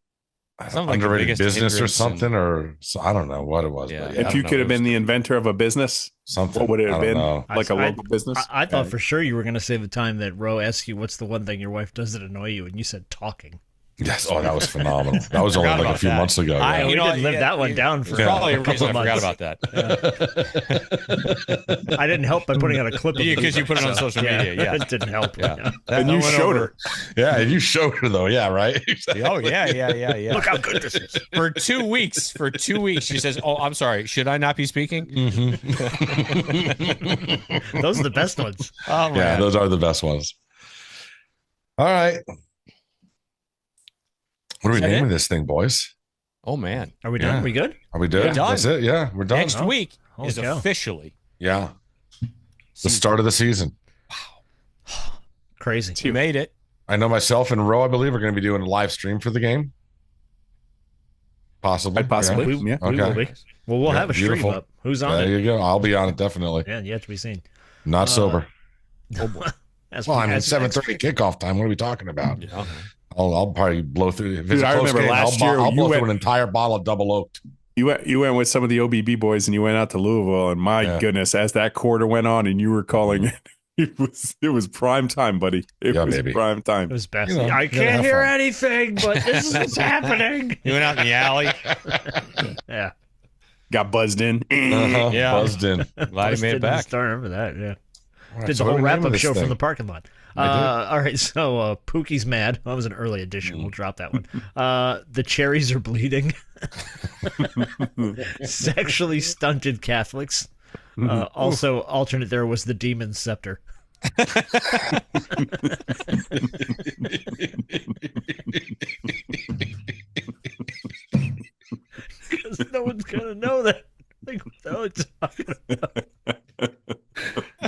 underrated business or something, I don't know what it was. Yeah, but if you could have been the inventor of a business, something, what would it have been? Know. Like a local business? I thought for sure you were going to say the time that Ro asked you, what's the one thing your wife does that annoy you? And you said talking. Yes. Oh, that was phenomenal. That was only like a few months ago. We didn't live that one down for probably a couple of months. I forgot about that. I didn't help by putting out a clip of it. Because you put it on social media. Yeah. It didn't help. Yeah. And you showed her. Yeah, and you showed her though. Yeah, right? Oh, yeah. Look how good this is. For 2 weeks, she says, "Oh, I'm sorry. Should I not be speaking?" Mm-hmm. Those are the best ones. Oh, man. Yeah, those are the best ones. All right. What are we naming this thing, boys? Oh, man. Are we done? Are we good? Are we done? That's it. Yeah, we're done. Next week is officially the start of the season. Wow. Crazy. You made it. I know myself and Ro, I believe, are going to be doing a live stream for the game. Possibly. Possibly. We will be. Well, we'll have a stream up. Who's on it? There you go. I'll be on it, definitely. Yeah, yet to be seen. Not sober. Oh, boy. Well, I mean, 7:30 kickoff time. What are we talking about? Yeah. I'll probably blow through. If it's Dude, I remember game, last I'll year blow through an entire bottle of double oaked. You went with some of the OBB boys and you went out to Louisville, and my goodness, as that quarter went on and you were calling it was prime time, buddy. It was prime time. It was best. I can't hear anything, but this is what's happening. You went out in the alley. Yeah. Got buzzed in. Yeah. Buzzed in. Glad he made it back. I remember that, yeah. Right, Did so the whole what are we naming wrap-up this show thing? from the parking lot. All right, so Pookie's mad. That was an early edition. We'll drop that one. The cherries are bleeding. Sexually stunted Catholics. Also, alternate there was the demon scepter. Because no one's going to know that. Like, no, it's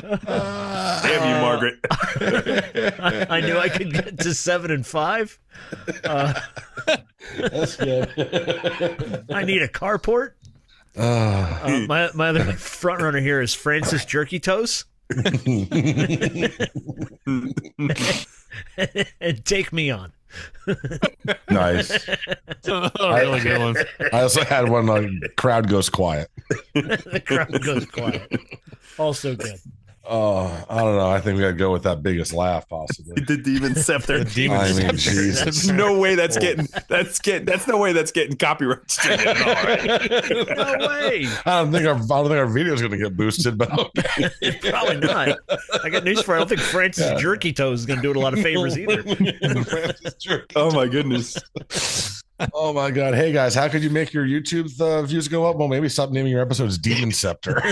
Damn you, Margaret. I knew I could get to 7 and 5. That's good. I need a carport. My other front runner here is Francis Jerky Toes. And take me on. Nice. Really good one. I also had one. Crowd goes quiet. The crowd goes quiet. Also good. Oh, I don't know. I think we got to go with that biggest laugh, possibly. The demon scepter. I mean, Jesus. There's no way that's getting copyright. No way. I don't think our video is going to get boosted, but okay. Probably not. I got news for you. I don't think Francis Jerky Toes is going to do it a lot of favors either. Oh my goodness. Oh my God. Hey guys, how could you make your YouTube views go up? Well, maybe stop naming your episodes Demon Scepter.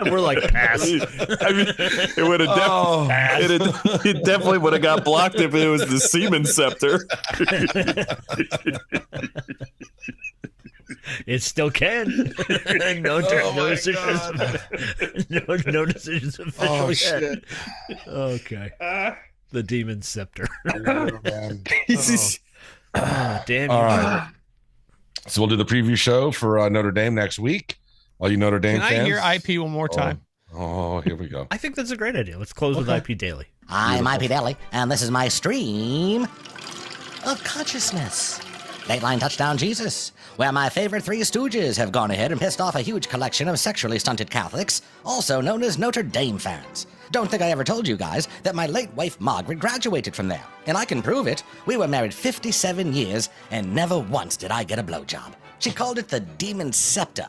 We're like, pass. I mean, it would have it definitely would have got blocked if it was the Seaman Scepter. It still can. No decisions officially yet. Okay. The Demon Scepter. Man. Damn. All right. So we'll do the preview show for Notre Dame next week. All you Notre Dame fans. Can I hear IP one more time? Oh, here we go. I think that's a great idea. Let's close with IP Daley. I'm IP Daley, and this is my stream of consciousness. Dateline Touchdown Jesus, where my favorite three stooges have gone ahead and pissed off a huge collection of sexually stunted Catholics, also known as Notre Dame fans. Don't think I ever told you guys that my late wife Margaret graduated from there, and I can prove it. We were married 57 years, and never once did I get a blowjob. She called it the Demon Scepter.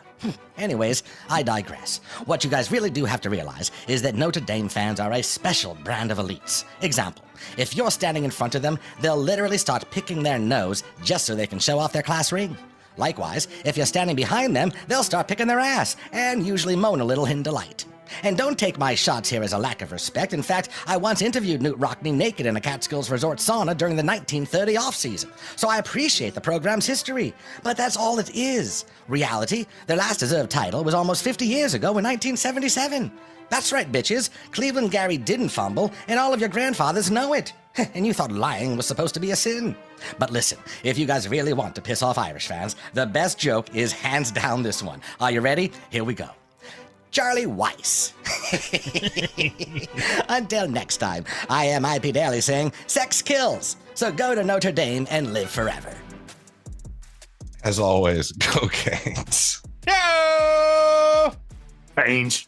Anyways, I digress. What you guys really do have to realize is that Notre Dame fans are a special brand of elites. Example, if you're standing in front of them, they'll literally start picking their nose just so they can show off their class ring. Likewise, if you're standing behind them, they'll start picking their ass and usually moan a little in delight. And don't take my shots here as a lack of respect. In fact, I once interviewed Newt Rockney naked in a Catskills resort sauna during the 1930 off-season. So I appreciate the program's history. But that's all it is. Reality, their last deserved title was almost 50 years ago in 1977. That's right, bitches. Cleveland Gary didn't fumble, and all of your grandfathers know it. And you thought lying was supposed to be a sin. But listen, if you guys really want to piss off Irish fans, the best joke is hands down this one. Are you ready? Here we go. Charlie Weiss. Until next time, I am IP Daley saying, sex kills. So go to Notre Dame and live forever. As always, go Canes. Yeah! Change.